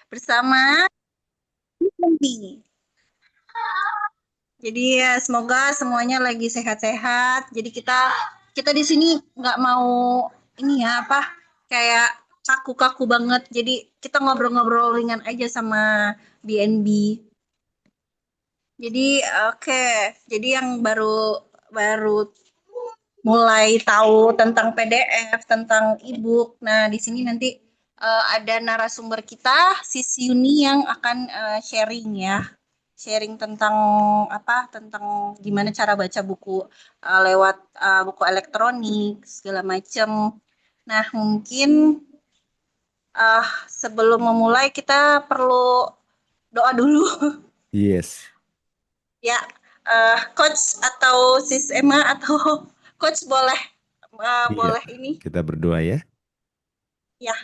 bersama Mimpi. Jadi ya semoga semuanya lagi sehat-sehat. Jadi kita kita di sini nggak mau ini ya apa kayak kaku-kaku banget. Jadi kita ngobrol-ngobrol ringan aja sama BNB. Jadi oke. Jadi yang baru baru mulai tahu tentang PDF, tentang e-book. Nah, di sini nanti ada narasumber kita, Sis Yuni yang akan sharing ya. Sharing tentang apa? Tentang gimana cara baca buku lewat buku elektronik segala macam. Nah, mungkin sebelum memulai kita perlu doa dulu. Yes, Ya, coach atau Sis Emma atau coach boleh iya. boleh ini Kita berdoa ya. ya.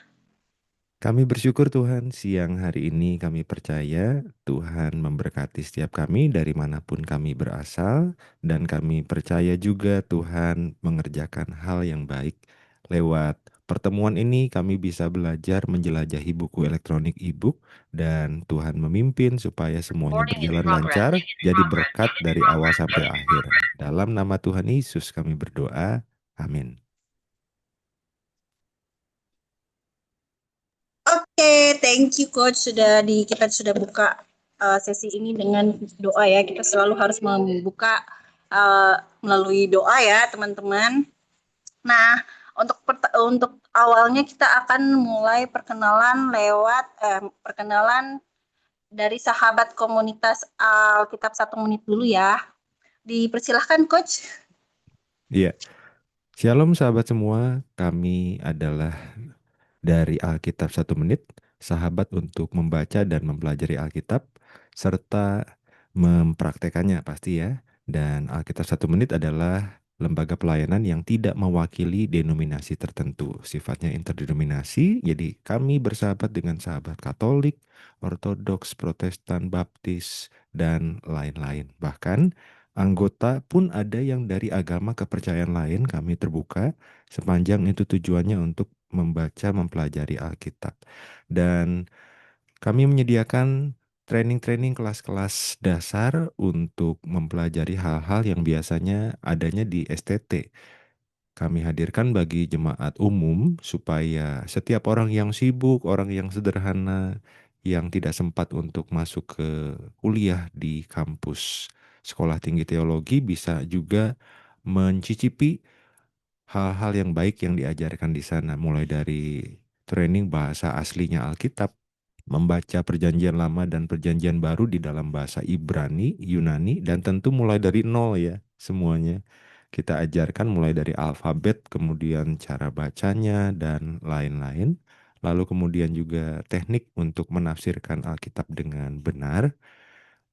Kami bersyukur Tuhan, siang hari ini kami percaya Tuhan memberkati setiap kami dari manapun kami berasal, dan kami percaya juga Tuhan mengerjakan hal yang baik. Lewat pertemuan ini kami bisa belajar menjelajahi buku elektronik e-book, dan Tuhan memimpin supaya semuanya berjalan lancar, jadi berkat dari awal sampai akhir. Dalam nama Tuhan Yesus kami berdoa. Amin. Oke, thank you coach kita sudah buka sesi ini dengan doa ya. Kita selalu harus membuka melalui doa ya, teman-teman. Nah, untuk awalnya kita akan mulai perkenalan dari sahabat komunitas Alkitab 1 menit dulu ya. Dipersilahkan coach. Iya. Shalom sahabat semua, kami adalah dari Alkitab 1 menit, sahabat untuk membaca dan mempelajari Alkitab, serta mempraktekannya pasti ya. Dan Alkitab 1 menit adalah lembaga pelayanan yang tidak mewakili denominasi tertentu, sifatnya interdenominasi, jadi kami bersahabat dengan sahabat Katolik, Ortodoks, Protestan, Baptis, dan lain-lain. Bahkan anggota pun ada yang dari agama kepercayaan lain, kami terbuka sepanjang itu tujuannya untuk membaca, mempelajari Alkitab. Dan kami menyediakan training-training kelas-kelas dasar untuk mempelajari hal-hal yang biasanya adanya di STT. Kami hadirkan bagi jemaat umum supaya setiap orang yang sibuk, orang yang sederhana, yang tidak sempat untuk masuk ke kuliah di kampus Sekolah Tinggi Teologi bisa juga mencicipi hal-hal yang baik yang diajarkan di sana, mulai dari training bahasa aslinya Alkitab, membaca Perjanjian Lama dan Perjanjian Baru di dalam bahasa Ibrani, Yunani, dan tentu mulai dari nol ya semuanya. Kita ajarkan mulai dari alfabet, kemudian cara bacanya, dan lain-lain. Lalu kemudian juga teknik untuk menafsirkan Alkitab dengan benar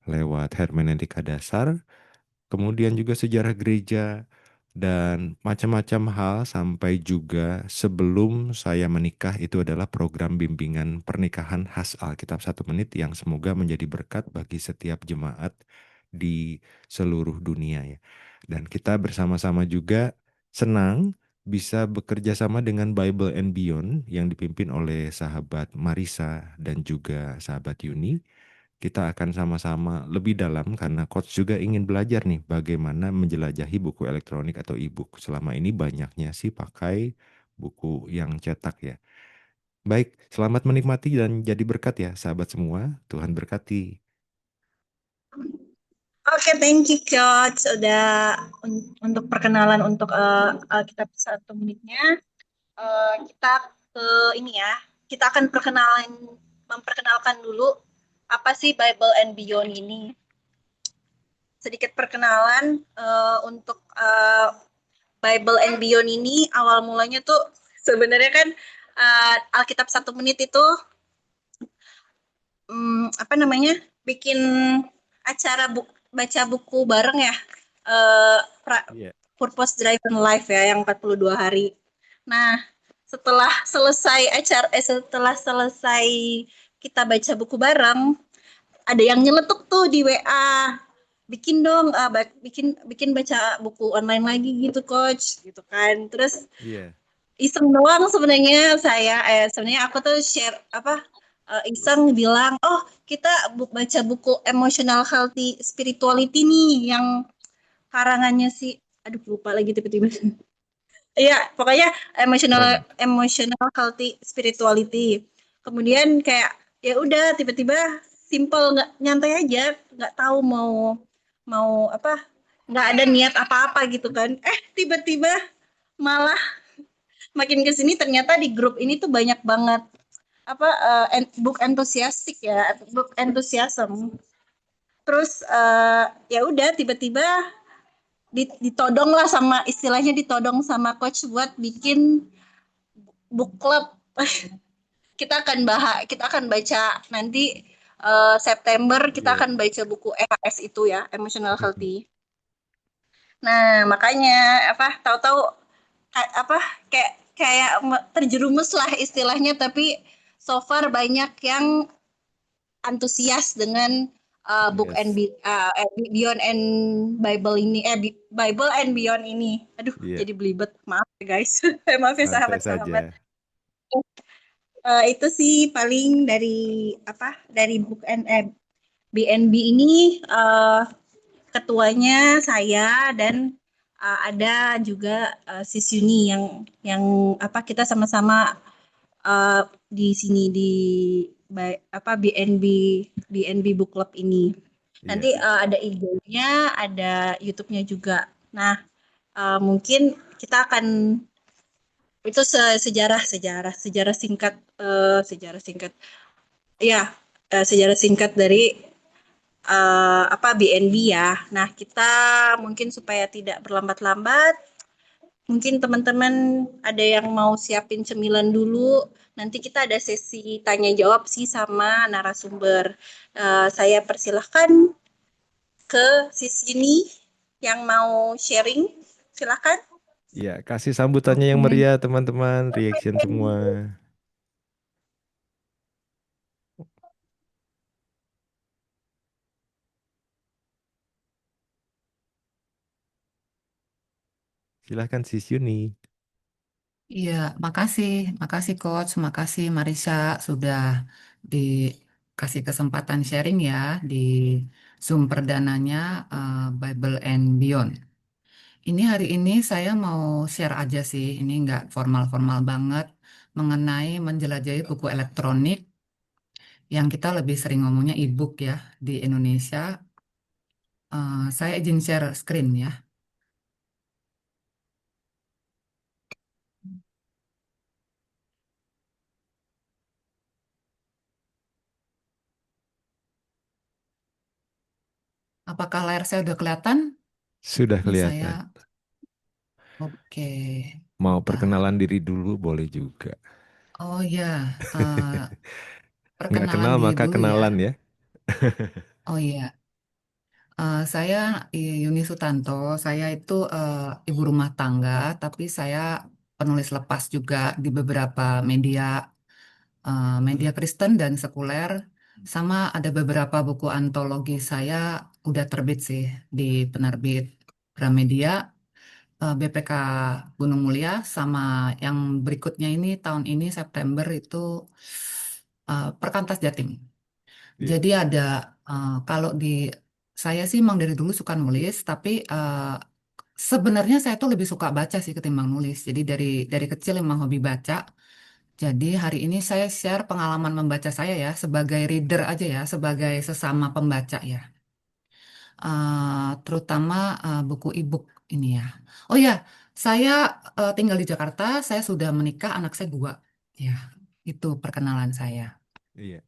lewat hermeneutika dasar, kemudian juga sejarah gereja, dan macam-macam hal, sampai juga sebelum saya menikah itu adalah program bimbingan pernikahan khas Alkitab 1 menit yang semoga menjadi berkat bagi setiap jemaat di seluruh dunia ya. Dan kita bersama-sama juga senang bisa bekerja sama dengan Bible and Beyond yang dipimpin oleh sahabat Marisa dan juga sahabat Yuni. Kita akan sama-sama lebih dalam karena coach juga ingin belajar nih bagaimana menjelajahi buku elektronik atau e-book. Selama ini banyaknya sih pakai buku yang cetak ya. Baik, selamat menikmati dan jadi berkat ya sahabat semua. Tuhan berkati. Oke, thank you coach. Udah untuk perkenalan untuk Alkitab 1 menitnya. Kita ke ini ya. Kita akan memperkenalkan dulu apa sih Bible and Beyond ini. Sedikit perkenalan untuk Bible and Beyond ini awal mulanya tuh sebenarnya kan Alkitab 1 menit itu apa namanya bikin acara baca buku bareng ya, eh, Iya. Purpose Driven Life ya yang 42 hari. Nah, setelah selesai kita baca buku bareng, ada yang nyeletuk tuh di WA. Bikin dong, bikin bikin baca buku online lagi gitu coach, gitu kan. Terus Iya. iseng doang sebenarnya sebenarnya aku tuh share apa iseng bilang, oh kita baca buku Emotional Healthy Spirituality nih yang karangannya si, aduh lupa lagi tiba-tiba. Iya, pokoknya emotional Keren. emotional healthy spirituality. Kemudian kayak ya udah tiba-tiba simple nggak nyantai aja, nggak tahu mau mau apa, nggak ada niat apa-apa gitu kan. Tiba-tiba malah makin ke sini ternyata di grup ini tuh banyak banget apa book enthusiastic ya, book enthusiasm. Terus ya udah tiba-tiba ditodong lah sama istilahnya ditodong sama coach buat bikin book club. Kita akan baca nanti September kita Iya. akan baca buku EHS itu ya, Emotional Mm-mm. Healthy. Nah, makanya apa tahu-tahu apa kayak kayak terjerumus lah istilahnya, tapi so far banyak yang antusias dengan Yes. Beyond and Bible ini, Bible and Beyond ini. Aduh, Iya. jadi belibet. Maaf ya guys. Maaf ya Santai sahabat-sahabat. saja. Itu sih paling dari apa dari book and BNB ini, ketuanya saya dan ada juga Sis Yuni yang apa kita sama-sama uh, di sini di apa BNB Book Club ini. Nanti Iya. ada IG-nya, ada YouTube-nya juga. Nah, mungkin kita akan itu sejarah sejarah sejarah singkat, sejarah singkat ya, sejarah singkat dari apa BNB ya. Nah, kita mungkin supaya tidak berlambat-lambat, mungkin teman-teman ada yang mau siapin cemilan dulu. Nanti kita ada sesi tanya jawab sih sama narasumber. Saya persilahkan ke sisi ini yang mau sharing. Silahkan. Iya, kasih sambutannya yang Oke, meriah teman-teman, reaction semua. Silahkan Sis Yuni. iya, makasih, makasih Coach, makasih Marisa sudah dikasih kesempatan sharing ya di Zoom perdananya Bible and Beyond. Ini hari ini saya mau share aja sih, ini nggak formal-formal banget mengenai menjelajahi buku elektronik yang kita lebih sering ngomongnya e-book ya di Indonesia. Saya izin share screen ya. Apakah layar saya udah kelihatan? Sudah Ini saya, kelihatan. oke. Mau Bentar. perkenalan diri dulu boleh juga. Oh ya, eh, Nggak perkenalan kenal diri maka dulu ya. kenalan ya. Oh iya, saya Yuni Sutanto. Saya itu ibu rumah tangga, tapi saya penulis lepas juga di beberapa media, media Kristen dan sekuler. Sama ada beberapa buku antologi saya udah terbit sih di penerbit Gramedia, BPK Gunung Mulia, sama yang berikutnya ini tahun ini September itu Perkantas Jatim. Iya. Jadi ada kalau di saya sih emang dari dulu suka nulis, tapi sebenarnya saya tuh lebih suka baca sih ketimbang nulis. Jadi dari kecil emang hobi baca. Jadi hari ini saya share pengalaman membaca saya ya sebagai reader aja ya, sebagai sesama pembaca ya. Terutama buku e-book ini ya. Oh ya, saya tinggal di Jakarta, saya sudah menikah, anak saya dua. Ya, itu perkenalan saya. Iya.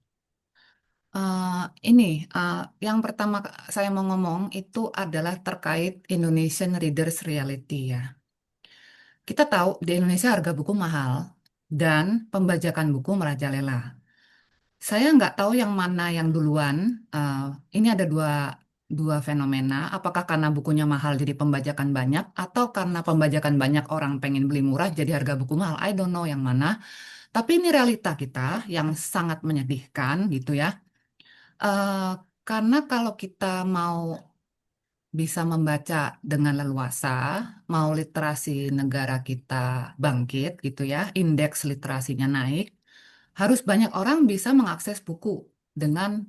Eh, ini eh, yang pertama saya mau ngomong itu adalah terkait Indonesian Readers Reality ya. Kita tahu di Indonesia harga buku mahal dan pembajakan buku merajalela. Saya nggak tahu yang mana yang duluan. eh, ini ada dua fenomena. Apakah karena bukunya mahal jadi pembajakan banyak, atau karena pembajakan banyak orang pengen beli murah jadi harga buku mahal? I don't know yang mana. Tapi ini realita kita yang sangat menyedihkan gitu ya. Eh, karena kalau kita mau bisa membaca dengan leluasa, mau literasi negara kita bangkit gitu ya, indeks literasinya naik, harus banyak orang bisa mengakses buku dengan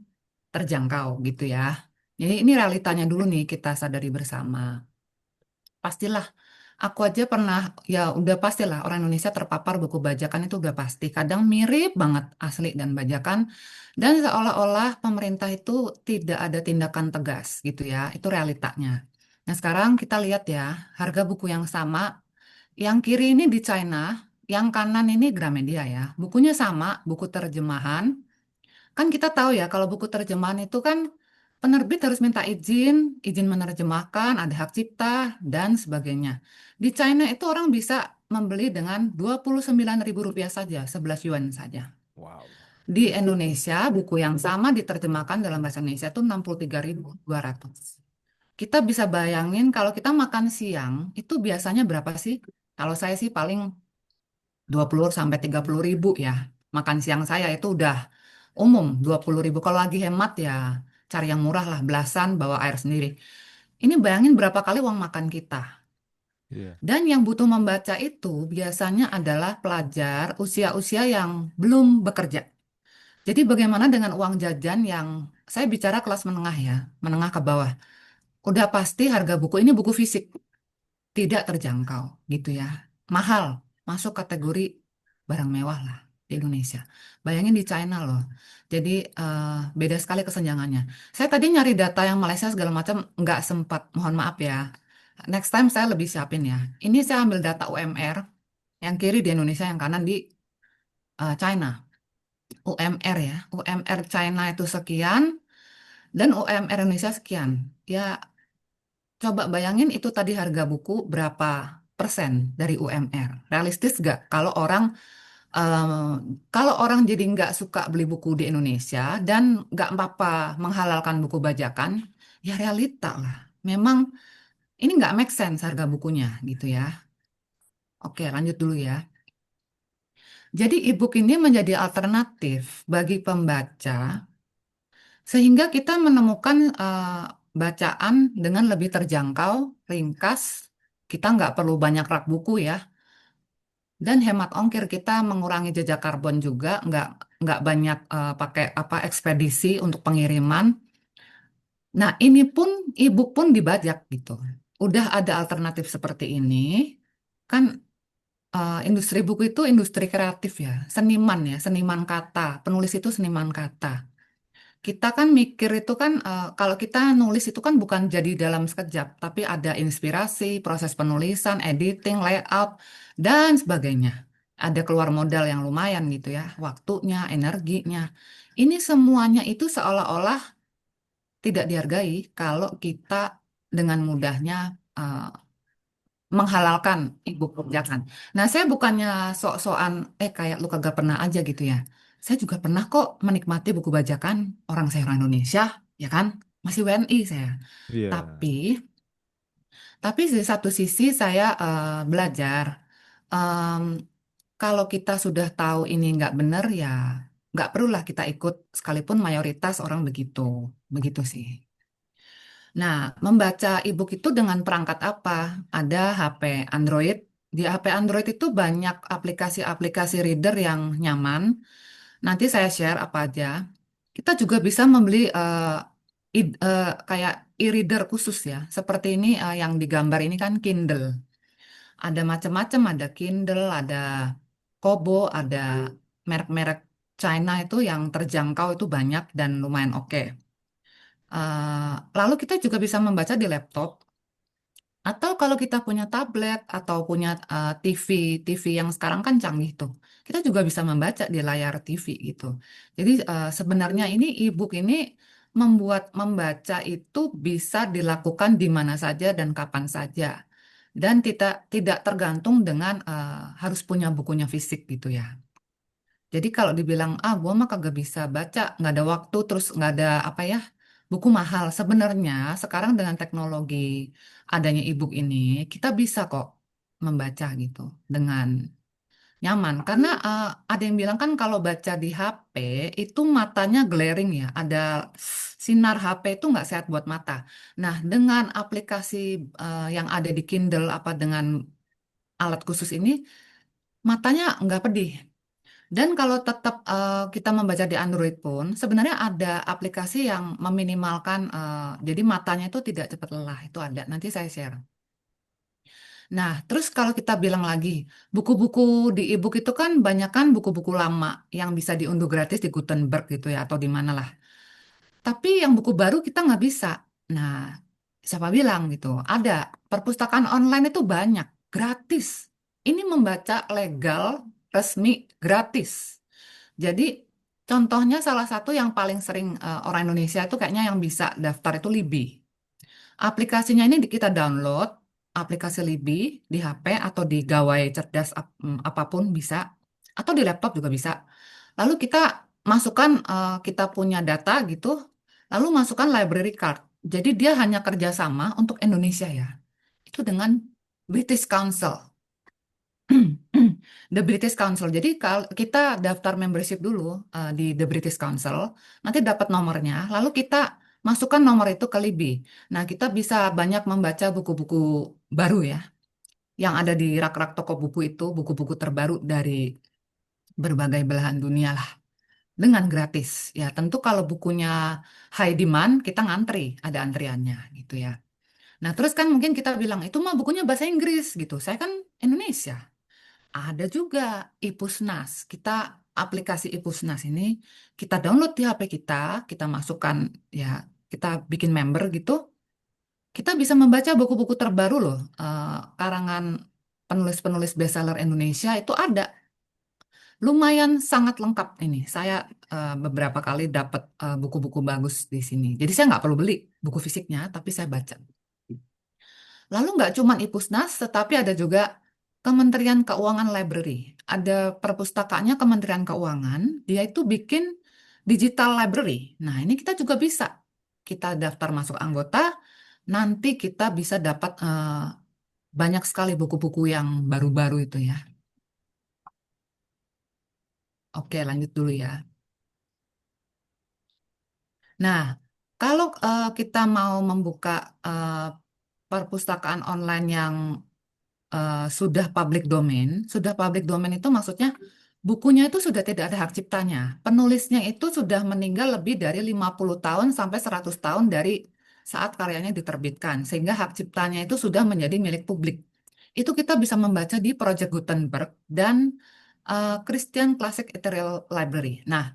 terjangkau gitu ya. Jadi ini realitanya dulu nih kita sadari bersama. Pastilah, aku aja pernah, ya udah pastilah orang Indonesia terpapar buku bajakan itu udah pasti. Kadang mirip banget asli dan bajakan. Dan seolah-olah pemerintah itu tidak ada tindakan tegas gitu ya. Itu realitanya. Nah sekarang kita lihat ya, harga buku yang sama, yang kiri ini di China, yang kanan ini Gramedia ya. Bukunya sama, buku terjemahan. Kan kita tahu ya, kalau buku terjemahan itu kan penerbit harus minta izin, izin menerjemahkan, ada hak cipta, dan sebagainya. Di China itu orang bisa membeli dengan Rp29.000 saja, 11 yuan saja. Wow. Di Indonesia, buku yang sama diterjemahkan dalam bahasa Indonesia itu 63.200. Kita bisa bayangin kalau kita makan siang, itu biasanya berapa sih? Kalau saya sih paling 20 sampai 30 ribu ya. Makan siang saya itu udah umum 20 ribu. Kalau lagi hemat ya cari yang murah lah, belasan bawa air sendiri. Ini bayangin berapa kali uang makan kita. Iya. Dan yang butuh membaca itu biasanya adalah pelajar usia-usia yang belum bekerja. Jadi bagaimana dengan uang jajan yang saya bicara kelas menengah ya, menengah ke bawah. Udah pasti harga buku ini buku fisik tidak terjangkau gitu ya. Mahal, masuk kategori barang mewah lah di Indonesia. Bayangin di China loh. Jadi beda sekali kesenjangannya. Saya tadi nyari data yang Malaysia segala macam nggak sempat, mohon maaf ya. Next time saya lebih siapin ya. Ini saya ambil data UMR, yang kiri di Indonesia, yang kanan di China. UMR ya, UMR China itu sekian, dan UMR Indonesia sekian. Ya coba bayangin itu tadi harga buku berapa persen dari UMR. Realistis nggak eh, kalau orang jadi nggak suka beli buku di Indonesia dan nggak apa-apa menghalalkan buku bajakan, ya realita lah. Memang ini nggak make sense harga bukunya gitu ya. Oke, lanjut dulu ya. Jadi e-book ini menjadi alternatif bagi pembaca sehingga kita menemukan bacaan dengan lebih terjangkau, ringkas. Kita nggak perlu banyak rak buku ya. Dan hemat ongkir, kita mengurangi jejak karbon juga, nggak banyak pakai apa ekspedisi untuk pengiriman. Nah, ini pun e-book pun dibajak gitu. Udah ada alternatif seperti ini, kan industri buku itu industri kreatif ya, seniman ya, seniman kata, penulis itu seniman kata. Kita kan mikir itu kan, kalau kita nulis itu kan bukan jadi dalam sekejap, tapi ada inspirasi, proses penulisan, editing, layout, dan sebagainya. Ada keluar modal yang lumayan gitu ya, waktunya, energinya. Ini semuanya itu seolah-olah tidak dihargai kalau kita dengan mudahnya menghalalkan ibu kebijakan. Nah, saya bukannya sok-sokan, kayak lu kagak pernah aja gitu ya. Saya juga pernah kok menikmati buku bajakan orang saya orang Indonesia, ya kan? Masih WNI saya. Iya. Tapi, tapi di satu sisi saya belajar, em, kalau kita sudah tahu ini nggak benar ya, nggak perlulah kita ikut sekalipun mayoritas orang begitu, begitu sih. Nah, membaca e-book itu dengan perangkat apa? Ada HP Android. Di HP Android itu banyak aplikasi-aplikasi reader yang nyaman. Nanti saya share apa aja. Kita juga bisa membeli kayak e-reader khusus ya. Seperti ini yang digambar ini kan Kindle. Ada macam-macam, ada Kindle, ada Kobo, ada merek-merek China itu yang terjangkau itu banyak dan lumayan oke. Lalu kita juga bisa membaca di laptop, atau kalau kita punya tablet atau punya TV, TV yang sekarang kan canggih tuh, kita juga bisa membaca di layar TV gitu. Jadi sebenarnya ini e-book ini membuat membaca itu bisa dilakukan di mana saja dan kapan saja. Dan tidak tidak tergantung dengan harus punya bukunya fisik gitu ya. Jadi kalau dibilang, gua mah kagak bisa baca, nggak ada waktu, terus nggak ada apa ya, buku mahal. Sebenarnya sekarang dengan teknologi adanya e-book ini, kita bisa kok membaca gitu dengan nyaman. Karena ada yang bilang kan kalau baca di HP itu matanya glaring ya, ada sinar HP itu nggak sehat buat mata. Nah, dengan aplikasi yang ada di Kindle apa dengan alat khusus ini, matanya nggak pedih. Dan kalau tetap kita membaca di Android pun, sebenarnya ada aplikasi yang meminimalkan, jadi matanya itu tidak cepat lelah. Itu ada, nanti saya share. Nah, terus kalau kita bilang lagi, buku-buku di e-book itu kan banyak kan buku-buku lama yang bisa diunduh gratis di Gutenberg gitu ya, atau di mana lah. Tapi yang buku baru kita nggak bisa. Nah, siapa bilang gitu? Ada. Perpustakaan online itu banyak, gratis. Ini membaca legal, resmi, gratis. Jadi, contohnya salah satu yang paling sering orang Indonesia itu kayaknya yang bisa daftar itu Libby. Aplikasinya ini kita download, aplikasi Libby di HP atau di gawai cerdas apapun bisa, atau di laptop juga bisa. Lalu kita masukkan kita punya data gitu, lalu masukkan library card. Jadi dia hanya kerjasama untuk Indonesia ya. Itu dengan British Council. The British Council. Jadi kalau kita daftar membership dulu di The British Council, nanti dapat nomornya, lalu kita masukkan nomor itu ke Libby. Nah, kita bisa banyak membaca buku-buku baru ya, yang ada di rak-rak toko buku itu, buku-buku terbaru dari berbagai belahan dunia lah, dengan gratis. Ya, tentu kalau bukunya high demand, kita ngantri, ada antriannya gitu ya. Nah, terus kan mungkin kita bilang, itu mah bukunya bahasa Inggris gitu. Saya kan Indonesia. Ada juga iPusnas. Kita aplikasi iPusnas ini kita download di HP kita masukkan ya, kita bikin member gitu. Kita bisa membaca buku-buku terbaru loh. Karangan penulis-penulis bestseller Indonesia itu ada. Lumayan sangat lengkap ini. Saya beberapa kali dapat buku-buku bagus di sini. Jadi saya nggak perlu beli buku fisiknya, tapi saya baca. Lalu nggak cuma iPusnas, tetapi ada juga Kementerian Keuangan Library. Ada perpustakaannya Kementerian Keuangan, dia itu bikin digital library. Nah, ini kita juga bisa. Kita daftar masuk anggota, nanti kita bisa dapat banyak sekali buku-buku yang baru-baru itu ya. Oke, lanjut dulu ya. Nah, kalau kita mau membuka eh, perpustakaan online yang sudah public domain itu maksudnya bukunya itu sudah tidak ada hak ciptanya. Penulisnya itu sudah meninggal lebih dari 50 tahun sampai 100 tahun dari saat karyanya diterbitkan, sehingga hak ciptanya itu sudah menjadi milik publik. Itu kita bisa membaca di Project Gutenberg dan Christian Classic Ethereal Library. Nah,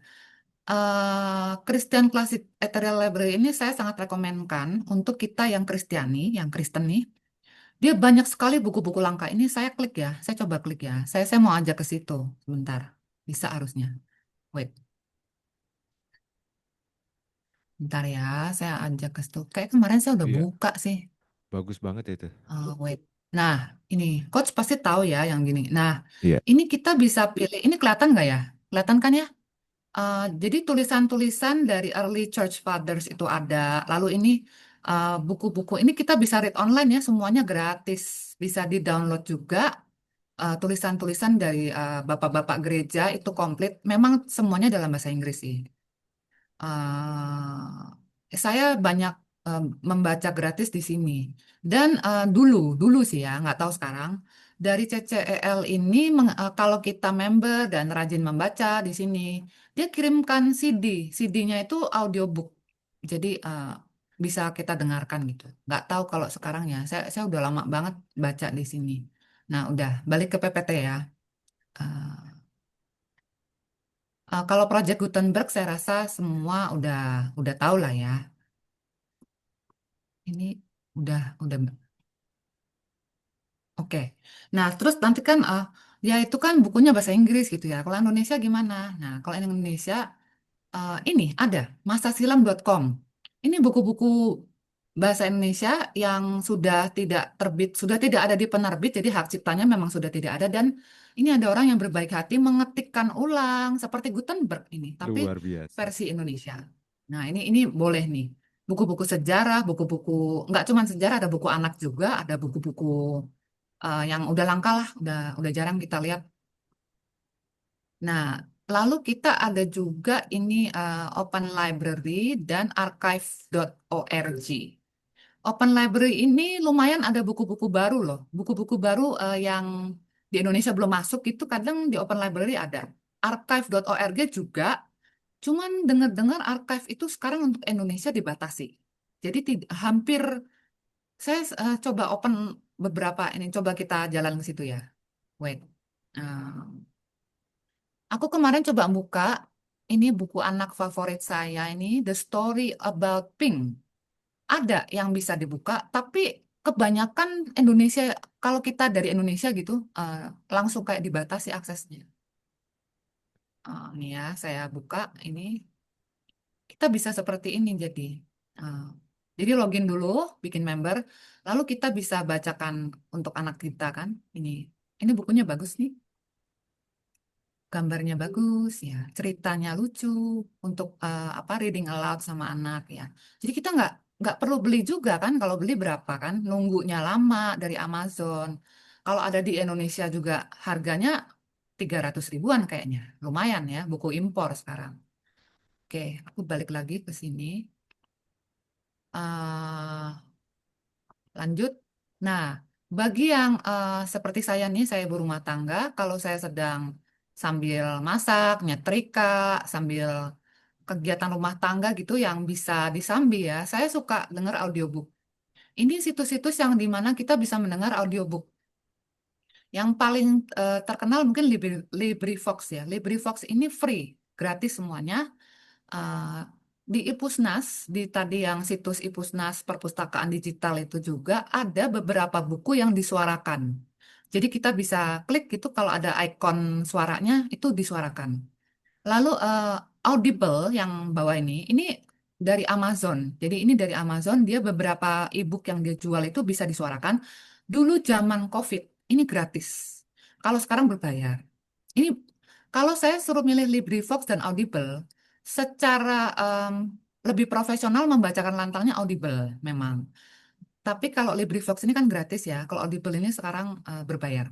Christian Classic Ethereal Library ini saya sangat rekomenkan untuk kita yang Kristiani, yang Kristen nih. Dia banyak sekali buku-buku langka. Ini saya klik ya, saya coba klik ya. Saya mau ajak ke situ sebentar. Bisa harusnya. Wait, bentar ya, saya ajak ke situ. Kayak kemarin saya udah Iya, buka sih. bagus banget itu. Wait. Nah, ini coach pasti tahu ya yang gini. Nah, Iya, ini kita bisa pilih. Ini kelihatan nggak ya? Kelihatan kan ya? Jadi tulisan-tulisan dari early church fathers itu ada. Lalu ini buku-buku ini kita bisa read online ya, semuanya gratis. Bisa di-download juga. Tulisan-tulisan dari bapak-bapak gereja itu komplit. Memang semuanya dalam bahasa Inggris sih. Saya banyak membaca gratis di sini. Dan dulu sih ya, nggak tahu sekarang. Dari CCEL ini, kalau kita member dan rajin membaca di sini, dia kirimkan CD. CD-nya itu audiobook. Jadi bisa kita dengarkan gitu. Nggak tahu kalau sekarang ya. Saya udah lama banget baca di sini. Nah, udah balik ke PPT ya. Eh, kalau Project Gutenberg saya rasa semua udah tahu lah ya. Ini udah oke. Nah, terus nanti kan ya itu kan bukunya bahasa Inggris gitu ya. Kalau Indonesia gimana? Nah, kalau Indonesia ini ada masasilam.com. Ini buku-buku bahasa Indonesia yang sudah tidak terbit, sudah tidak ada di penerbit, jadi hak ciptanya memang sudah tidak ada dan ini ada orang yang berbaik hati mengetikkan ulang seperti Gutenberg ini, tapi luar biasa. versi Indonesia. Nah, ini boleh nih. Buku-buku sejarah, buku-buku nggak cuma sejarah, ada buku anak juga, ada buku-buku yang udah langka lah, udah jarang kita lihat. Nah, lalu kita ada juga ini Open Library dan archive.org. Open Library ini lumayan ada buku-buku baru loh. Buku-buku baru yang di Indonesia belum masuk itu kadang di Open Library ada. archive.org juga, cuman dengar-dengar archive itu sekarang untuk Indonesia dibatasi. Jadi hampir saya coba open beberapa ini, coba kita jalan ke situ ya. Wait. Eh, aku kemarin coba buka ini buku anak favorit saya ini The Story About Pink. Ada yang bisa dibuka, tapi kebanyakan Indonesia kalau kita dari Indonesia gitu langsung kayak dibatasi aksesnya. Nih ya, saya buka ini. Kita bisa seperti ini jadi. Eh, jadi login dulu, bikin member, lalu kita bisa bacakan untuk anak kita kan. Ini bukunya bagus nih. Gambarnya bagus ya, ceritanya lucu untuk apa reading aloud sama anak ya. Jadi kita nggak perlu beli juga kan, kalau beli berapa kan, nunggunya lama dari Amazon. Kalau ada di Indonesia juga harganya 300 ribuan kayaknya, lumayan ya, buku impor sekarang. Oke, aku balik lagi ke sini. Eh, Lanjut. Nah, bagi yang seperti saya nih, saya ibu rumah tangga, kalau saya sedang sambil masak, nyetrika, sambil kegiatan rumah tangga gitu yang bisa disambi ya, saya suka dengar audiobook. Ini situs-situs yang dimana kita bisa mendengar audiobook. Yang paling terkenal mungkin LibriVox ya. LibriVox ini free, gratis semuanya. eh, di Ipusnas, di tadi yang situs Ipusnas Perpustakaan Digital itu juga ada beberapa buku yang disuarakan. Jadi kita bisa klik gitu kalau ada ikon suaranya itu disuarakan. Lalu Audible yang bawah ini dari Amazon. Jadi ini dari Amazon, dia beberapa ebook yang dia jual itu bisa disuarakan. Dulu zaman COVID, ini gratis. Kalau sekarang berbayar. Ini kalau saya suruh milih LibriVox dan Audible, secara lebih profesional membacakan lantangnya Audible memang. Tapi kalau LibriVox ini kan gratis ya. Kalau Audible ini sekarang berbayar.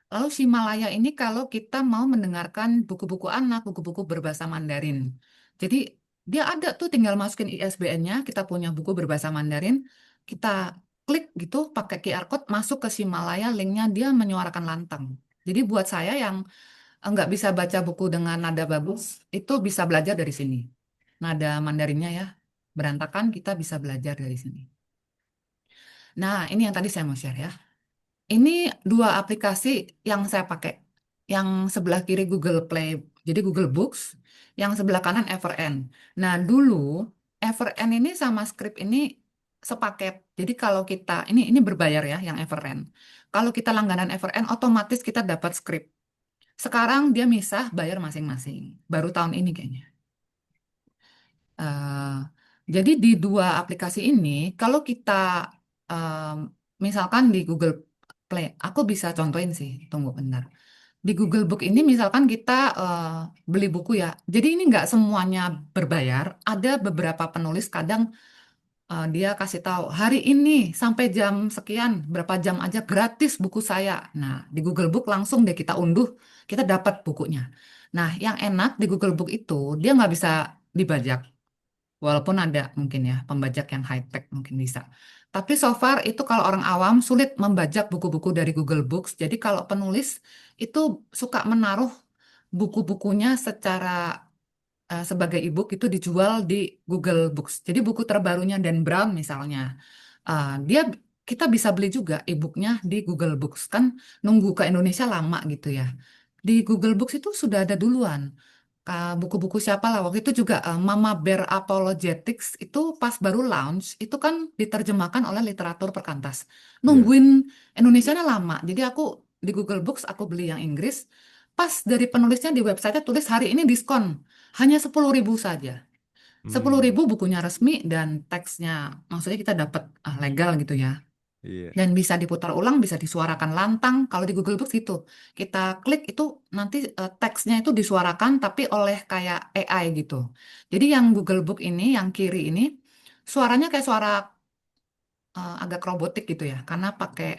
Lalu Himalaya ini kalau kita mau mendengarkan buku-buku anak, buku-buku berbahasa Mandarin. Jadi dia ada tuh tinggal masukin ISBN-nya, kita punya buku berbahasa Mandarin, kita klik gitu pakai QR code masuk ke Himalaya, linknya dia menyuarakan lantang. Jadi buat saya yang nggak bisa baca buku dengan nada bagus, itu bisa belajar dari sini. Nada Mandarinnya ya, berantakan kita bisa belajar dari sini. Nah, ini yang tadi saya mau share ya. Ini dua aplikasi yang saya pakai. Yang sebelah kiri Google Play, jadi Google Books. Yang sebelah kanan Everend. Nah, dulu Everend ini sama Script ini sepaket. Jadi kalau kita, ini berbayar ya yang Everend. Kalau kita langganan Everend, otomatis kita dapat Script. Sekarang dia misah bayar masing-masing. Baru tahun ini kayaknya. Eh, jadi di dua aplikasi ini, kalau kita em, misalkan di Google Play, aku bisa contohin sih, tunggu bentar. Di Google Book ini misalkan kita beli buku ya, jadi ini nggak semuanya berbayar, ada beberapa penulis kadang dia kasih tahu, hari ini sampai jam sekian, berapa jam aja gratis buku saya. Nah, di Google Book langsung deh kita unduh, kita dapat bukunya. Nah, yang enak di Google Book itu, dia nggak bisa dibajak. Walaupun ada mungkin ya pembajak yang high tech mungkin bisa. Tapi so far itu kalau orang awam sulit membajak buku-buku dari Google Books. Jadi kalau penulis itu suka menaruh buku-bukunya secara sebagai ebook itu dijual di Google Books. Jadi buku terbarunya Dan Brown misalnya, dia kita bisa beli juga ebooknya di Google Books kan nunggu ke Indonesia lama gitu ya. Di Google Books itu sudah ada duluan. Buku-buku siapa lah waktu itu juga Mama Bear Apologetics itu pas baru launch itu kan diterjemahkan oleh literatur perkantas. Iya. Nungguin Indonesianya lama. Jadi aku di Google Books aku beli yang Inggris. Pas dari penulisnya di website tulis hari ini diskon hanya 10.000 saja. 10.000 Hmm, bukunya resmi dan teksnya maksudnya kita dapat legal gitu ya. iya. Dan bisa diputar ulang, bisa disuarakan lantang. Kalau di Google Books itu, kita klik itu nanti teksnya itu disuarakan tapi oleh kayak AI gitu. Jadi yang Google Book ini, yang kiri ini, suaranya kayak suara agak robotik gitu ya, karena pakai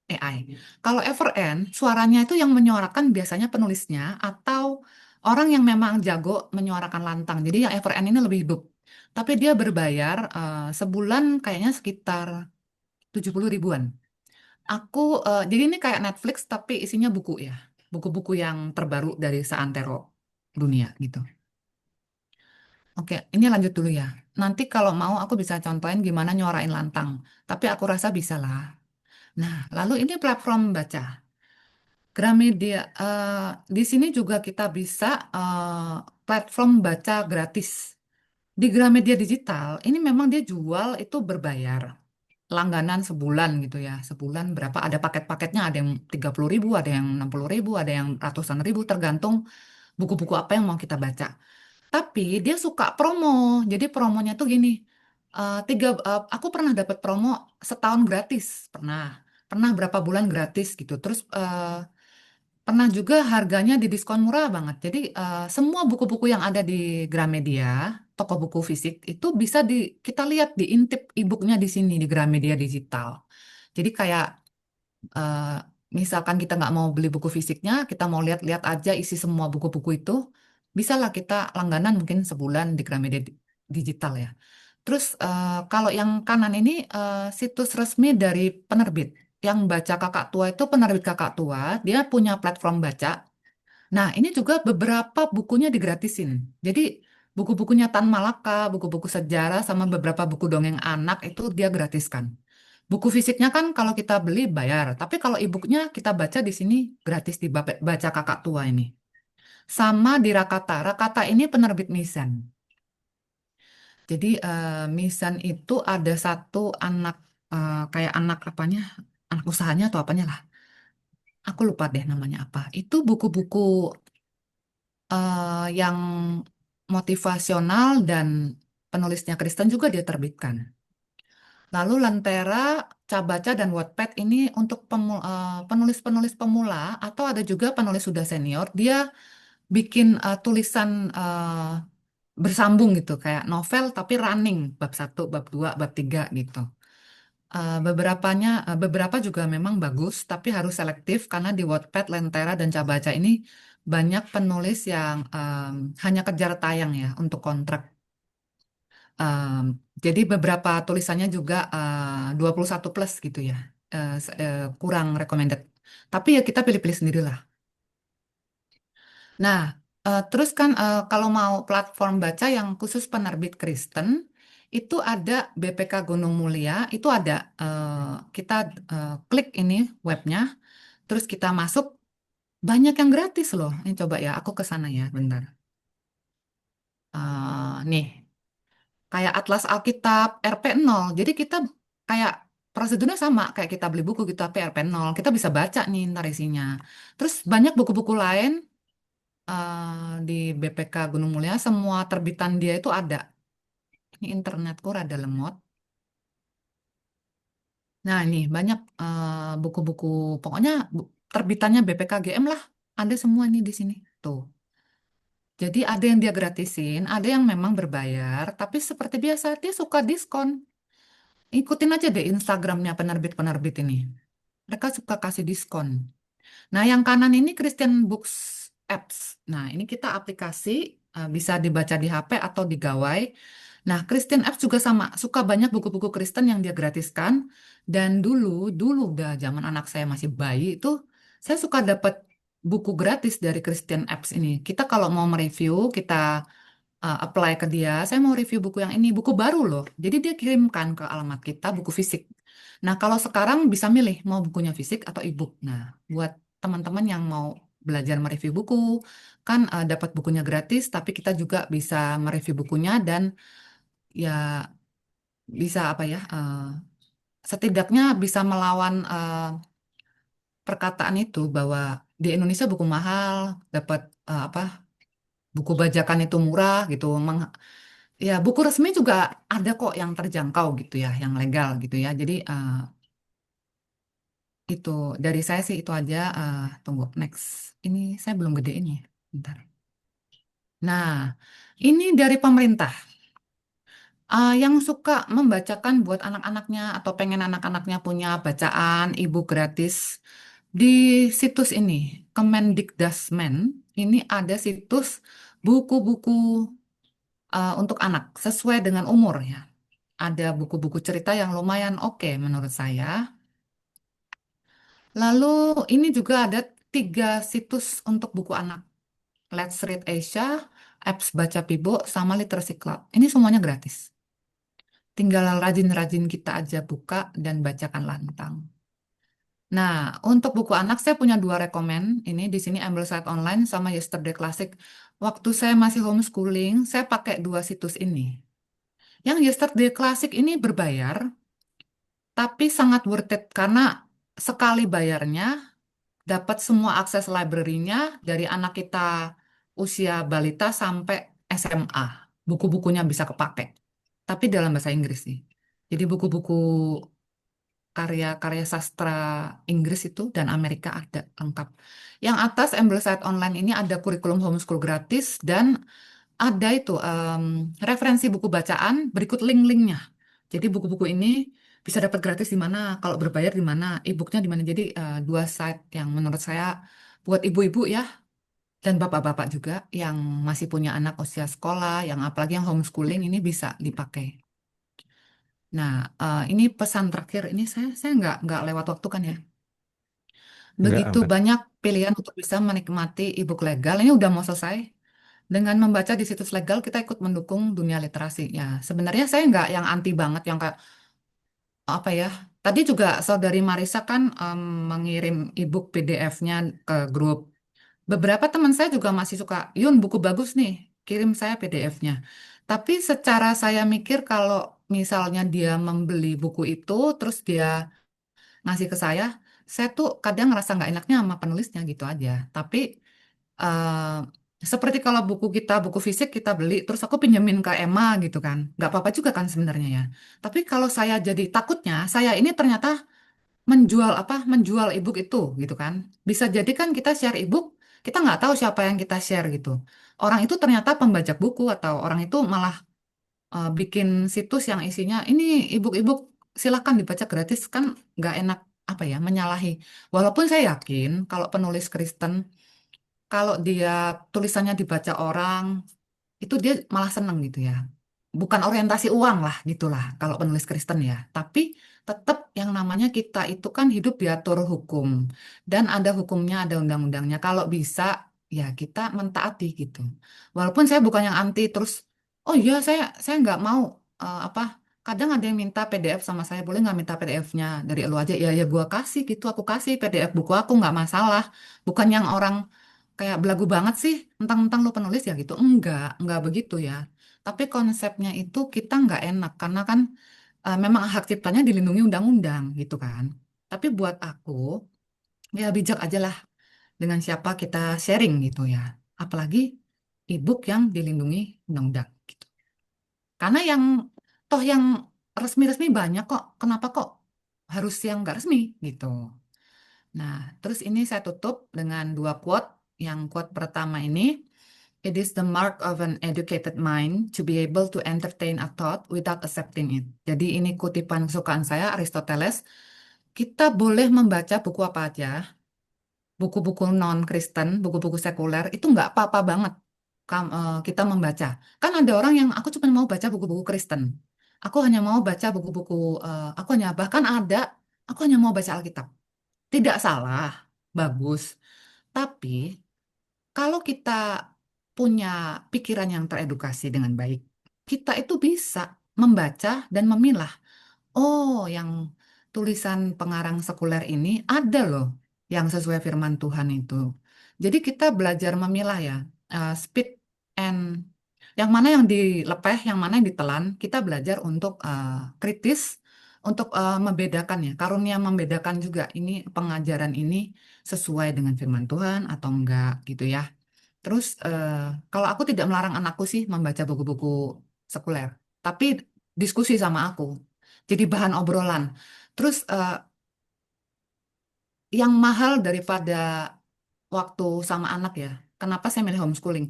AI. Kalau Everend, suaranya itu yang menyuarakan biasanya penulisnya atau orang yang memang jago menyuarakan lantang. Jadi yang Everend ini lebih hidup. Tapi dia berbayar sebulan kayaknya sekitar 70 ribuan. Aku jadi ini kayak Netflix tapi isinya buku ya. buku-buku yang terbaru dari seantero dunia gitu. Oke, ini lanjut dulu ya. Nanti kalau mau aku bisa contohin gimana nyuarain lantang. Tapi aku rasa bisa lah. Nah, lalu ini platform baca. Gramedia, di sini juga kita bisa platform baca gratis. Di Gramedia Digital, ini memang dia jual itu berbayar. Langganan sebulan gitu ya. Sebulan berapa? Ada paket-paketnya, ada yang 30.000, ada yang 60.000, ada yang ratusan ribu, tergantung buku-buku apa yang mau kita baca. Tapi dia suka promo. Jadi promonya tuh gini, aku pernah dapat promo setahun gratis, pernah. Pernah berapa bulan gratis gitu. Terus pernah juga harganya di diskon murah banget. Jadi semua buku-buku yang ada di Gramedia, toko buku fisik itu bisa kita lihat diintip e-booknya di sini di Gramedia Digital. Jadi kayak eh, misalkan kita nggak mau beli buku fisiknya, kita mau lihat-lihat aja isi semua buku-buku itu, bisalah kita langganan mungkin sebulan di Gramedia Digital ya. Terus kalau yang kanan ini situs resmi dari penerbit. Yang baca kakak tua itu penerbit kakak tua, dia punya platform baca. Nah, ini juga beberapa bukunya digratisin. Jadi buku-bukunya Tan Malaka, buku-buku sejarah, sama beberapa buku dongeng anak itu dia gratiskan. Buku fisiknya kan kalau kita beli bayar, tapi kalau e-booknya kita baca di sini gratis di baca kakak tua ini. Sama di Rakata. Rakata ini penerbit Misan. Jadi Misan itu ada satu anak kayak anak apanya, anak usahanya atau apanya lah. Aku lupa deh namanya apa. Itu buku-buku yang motivasional dan penulisnya Kristen juga dia terbitkan. Lalu Lentera, Cabaca, dan Wattpad ini untuk penulis-penulis pemula atau ada juga penulis sudah senior, dia bikin tulisan bersambung gitu, kayak novel tapi running, bab satu, bab 2, bab 3 gitu. Beberapa juga memang bagus, tapi harus selektif karena di Wattpad, Lentera, dan Cabaca ini banyak penulis yang hanya kejar tayang ya untuk kontrak. Em, jadi beberapa tulisannya juga 21 plus gitu ya, kurang recommended. Tapi ya kita pilih-pilih sendirilah. Nah, terus kan kalau mau platform baca yang khusus penerbit Kristen, itu ada BPK Gunung Mulia, itu ada kita klik ini webnya, terus kita masuk, banyak yang gratis loh. Ini coba ya, aku ke sana ya, bentar. Nih, kayak Atlas Alkitab RP0. Jadi kita kayak prosedurnya sama kayak kita beli buku gitu, tapi RP0. Kita bisa baca nih ntar isinya. Terus banyak buku-buku lain di BPK Gunung Mulia, semua terbitan dia itu ada. Ini internetku rada lemot. Nah, ini banyak buku-buku, pokoknya terbitannya BPK GM lah. Ada semua ini di sini. Tuh. Jadi ada yang dia gratisin, ada yang memang berbayar, tapi seperti biasa dia suka diskon. Ikutin aja deh Instagramnya penerbit-penerbit ini. Mereka suka kasih diskon. Nah, yang kanan ini Christian Books Apps. Nah, ini kita aplikasi bisa dibaca di HP atau di gawai. Nah, Christian Apps juga sama. Suka banyak buku-buku Kristen yang dia gratiskan. Dan dulu udah zaman anak saya masih bayi itu, saya suka dapat buku gratis dari Christian Apps ini. Kita kalau mau mereview, kita apply ke dia, saya mau review buku yang ini, buku baru loh. Jadi dia kirimkan ke alamat kita buku fisik. Nah, kalau sekarang bisa milih mau bukunya fisik atau e-book. Nah, buat teman-teman yang mau belajar mereview buku, kan dapat bukunya gratis, tapi kita juga bisa mereview bukunya dan ya bisa apa ya, setidaknya bisa melawan perkataan itu bahwa di Indonesia buku mahal, dapat apa buku bajakan itu murah gitu. Ya, buku resmi juga ada kok yang terjangkau gitu ya, yang legal gitu ya. Jadi itu dari saya sih itu aja. Tunggu next. Ini saya belum gedein ya. Bentar. Nah, ini dari pemerintah. Yang suka membacakan buat anak-anaknya atau pengen anak-anaknya punya bacaan ibu gratis di situs ini, Kemendikdasmen, ini ada situs buku-buku untuk anak sesuai dengan umur ya. Ada buku-buku cerita yang lumayan oke menurut saya. Lalu ini juga ada 3 situs untuk buku anak. Let's Read Asia, Apps Baca Pibo, sama Literacy Club. Ini semuanya gratis. Tinggal rajin-rajin kita aja buka dan bacakan lantang. Nah, untuk buku anak saya punya 2 rekomen. Ini di sini Ambleside Online sama Yesterday Classic. Waktu saya masih homeschooling, saya pakai 2 situs ini. Yang Yesterday Classic ini berbayar, tapi sangat worth it karena sekali bayarnya dapat semua akses library-nya dari anak kita usia balita sampai SMA. Buku-bukunya bisa kepake. Tapi dalam bahasa Inggris sih. Jadi buku-buku karya-karya sastra Inggris itu dan Amerika ada lengkap. Yang atas Ambleside Online ini ada kurikulum homeschool gratis dan ada itu referensi buku bacaan berikut link-linknya. Jadi buku-buku ini bisa dapat gratis di mana, kalau berbayar di mana, e-booknya di mana. Jadi 2 site yang menurut saya buat ibu-ibu ya dan bapak-bapak juga yang masih punya anak usia sekolah, yang apalagi yang homeschooling ini bisa dipakai. Nah, ini pesan terakhir ini saya nggak lewat waktu kan ya. Enggak Begitu aman. banyak pilihan untuk bisa menikmati e-book legal. Ini udah mau selesai. Dengan membaca di situs legal, kita ikut mendukung dunia literasi. Ya, sebenarnya saya nggak yang anti banget, yang kayak apa ya. Tadi juga saudari Marisa kan mengirim e-book PDF-nya ke grup. Beberapa teman saya juga masih suka, Yun, buku bagus nih, kirim saya PDF-nya. Tapi secara saya mikir kalau misalnya dia membeli buku itu, terus dia ngasih ke saya tuh kadang ngerasa nggak enaknya sama penulisnya gitu aja. Tapi seperti kalau buku kita, buku fisik kita beli, terus aku pinjemin ke Emma gitu kan. Nggak apa-apa juga kan sebenarnya ya. Tapi kalau saya jadi takutnya, saya ini ternyata menjual apa? Menjual ebook itu gitu kan. Bisa jadi kan kita share ebook, kita nggak tahu siapa yang kita share gitu. Orang itu ternyata pembajak buku atau orang itu malah bikin situs yang isinya ini ebook-ebook silakan dibaca gratis kan nggak enak apa ya menyalahi. Walaupun saya yakin kalau penulis Kristen kalau dia tulisannya dibaca orang itu dia malah seneng gitu ya. Bukan orientasi uang lah gitulah kalau penulis Kristen ya. Tapi tetap yang namanya kita itu kan hidup diatur hukum dan ada hukumnya, ada undang-undangnya. Kalau bisa ya kita mentaati gitu. Walaupun saya bukan yang anti terus, oh iya saya nggak mau apa. Kadang ada yang minta PDF sama saya, boleh nggak minta PDF-nya dari lu aja? Ya gua kasih gitu, aku kasih PDF buku aku nggak masalah. Bukan yang orang kayak belagu banget sih, mentang-mentang lu penulis ya gitu. Enggak begitu ya. Tapi konsepnya itu kita nggak enak karena kan memang hak ciptanya dilindungi undang-undang gitu kan. Tapi buat aku ya bijak aja lah dengan siapa kita sharing gitu ya. Apalagi ebook yang dilindungi undang-undang gitu. Karena yang toh yang resmi-resmi banyak kok. Kenapa kok harus yang nggak resmi gitu. Nah, terus ini saya tutup dengan 2 quote. Yang quote pertama ini, "It is the mark of an educated mind to be able to entertain a thought without accepting it." Jadi ini kutipan kesukaan saya, Aristoteles. Kita boleh membaca buku apa aja, buku-buku non-Kristen, buku-buku sekuler, itu nggak apa-apa banget kita membaca. Kan ada orang yang aku cuma mau baca buku-buku Kristen. Aku hanya mau baca buku-buku, aku hanya bahkan ada, aku hanya mau baca Alkitab. Tidak salah, bagus. Tapi kalau kita punya pikiran yang teredukasi dengan baik, kita itu bisa membaca dan memilah. Oh, yang tulisan pengarang sekuler ini ada loh yang sesuai firman Tuhan itu. Jadi kita belajar memilah ya, speed and yang mana yang dilepeh, yang mana yang ditelan, kita belajar untuk kritis, untuk membedakan ya, karunia membedakan juga ini pengajaran ini sesuai dengan firman Tuhan atau enggak gitu ya. Terus kalau aku tidak melarang anakku sih membaca buku-buku sekuler, tapi diskusi sama aku. Jadi bahan obrolan. Terus yang mahal daripada waktu sama anak ya. Kenapa saya milih homeschooling?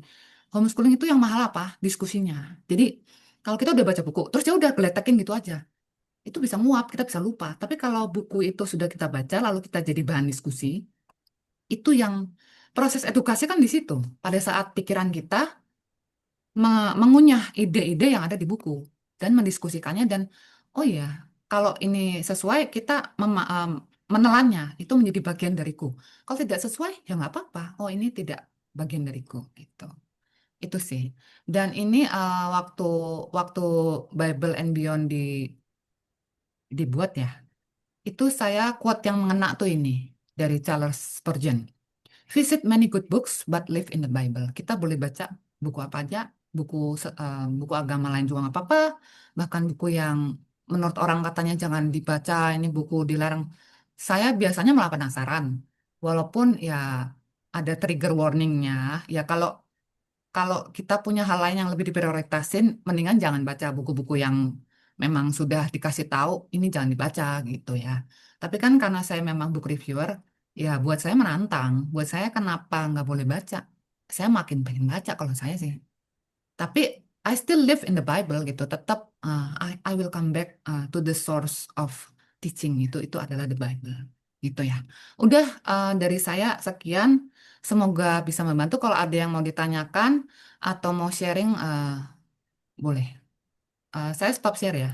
Homeschooling itu yang mahal apa? Diskusinya. Jadi kalau kita udah baca buku, terus ya udah geletekin gitu aja. Itu bisa nguap, kita bisa lupa. Tapi kalau buku itu sudah kita baca, lalu kita jadi bahan diskusi, itu yang proses edukasi kan di situ. Pada saat pikiran kita mengunyah ide-ide yang ada di buku dan mendiskusikannya dan oh iya, kalau ini sesuai kita menelannya itu menjadi bagian dariku. Kalau tidak sesuai ya nggak apa-apa. Oh ini tidak bagian dariku gitu. Itu sih. Dan ini waktu waktu Bible and Beyond dibuat ya. Itu saya quote yang mengena tuh ini dari Charles Spurgeon. Visit many good books but live in the Bible. Kita boleh baca buku apa aja, buku agama lain juga nggak apa-apa, bahkan buku yang menurut orang katanya jangan dibaca, ini buku dilarang. Saya biasanya malah penasaran, walaupun ya ada trigger warningnya. Ya kalau kalau kita punya hal lain yang lebih diprioritasin, mendingan jangan baca buku-buku yang memang sudah dikasih tahu ini jangan dibaca gitu ya. Tapi kan karena saya memang book reviewer, ya buat saya menantang. Buat saya kenapa nggak boleh baca? Saya makin pengen baca kalau saya sih. Tapi I still live in the Bible gitu. Tetap I will come back to the source of teaching itu adalah the Bible gitu ya. Udah dari saya sekian. Semoga bisa membantu. Kalau ada yang mau ditanyakan atau mau sharing boleh. Saya stop share ya.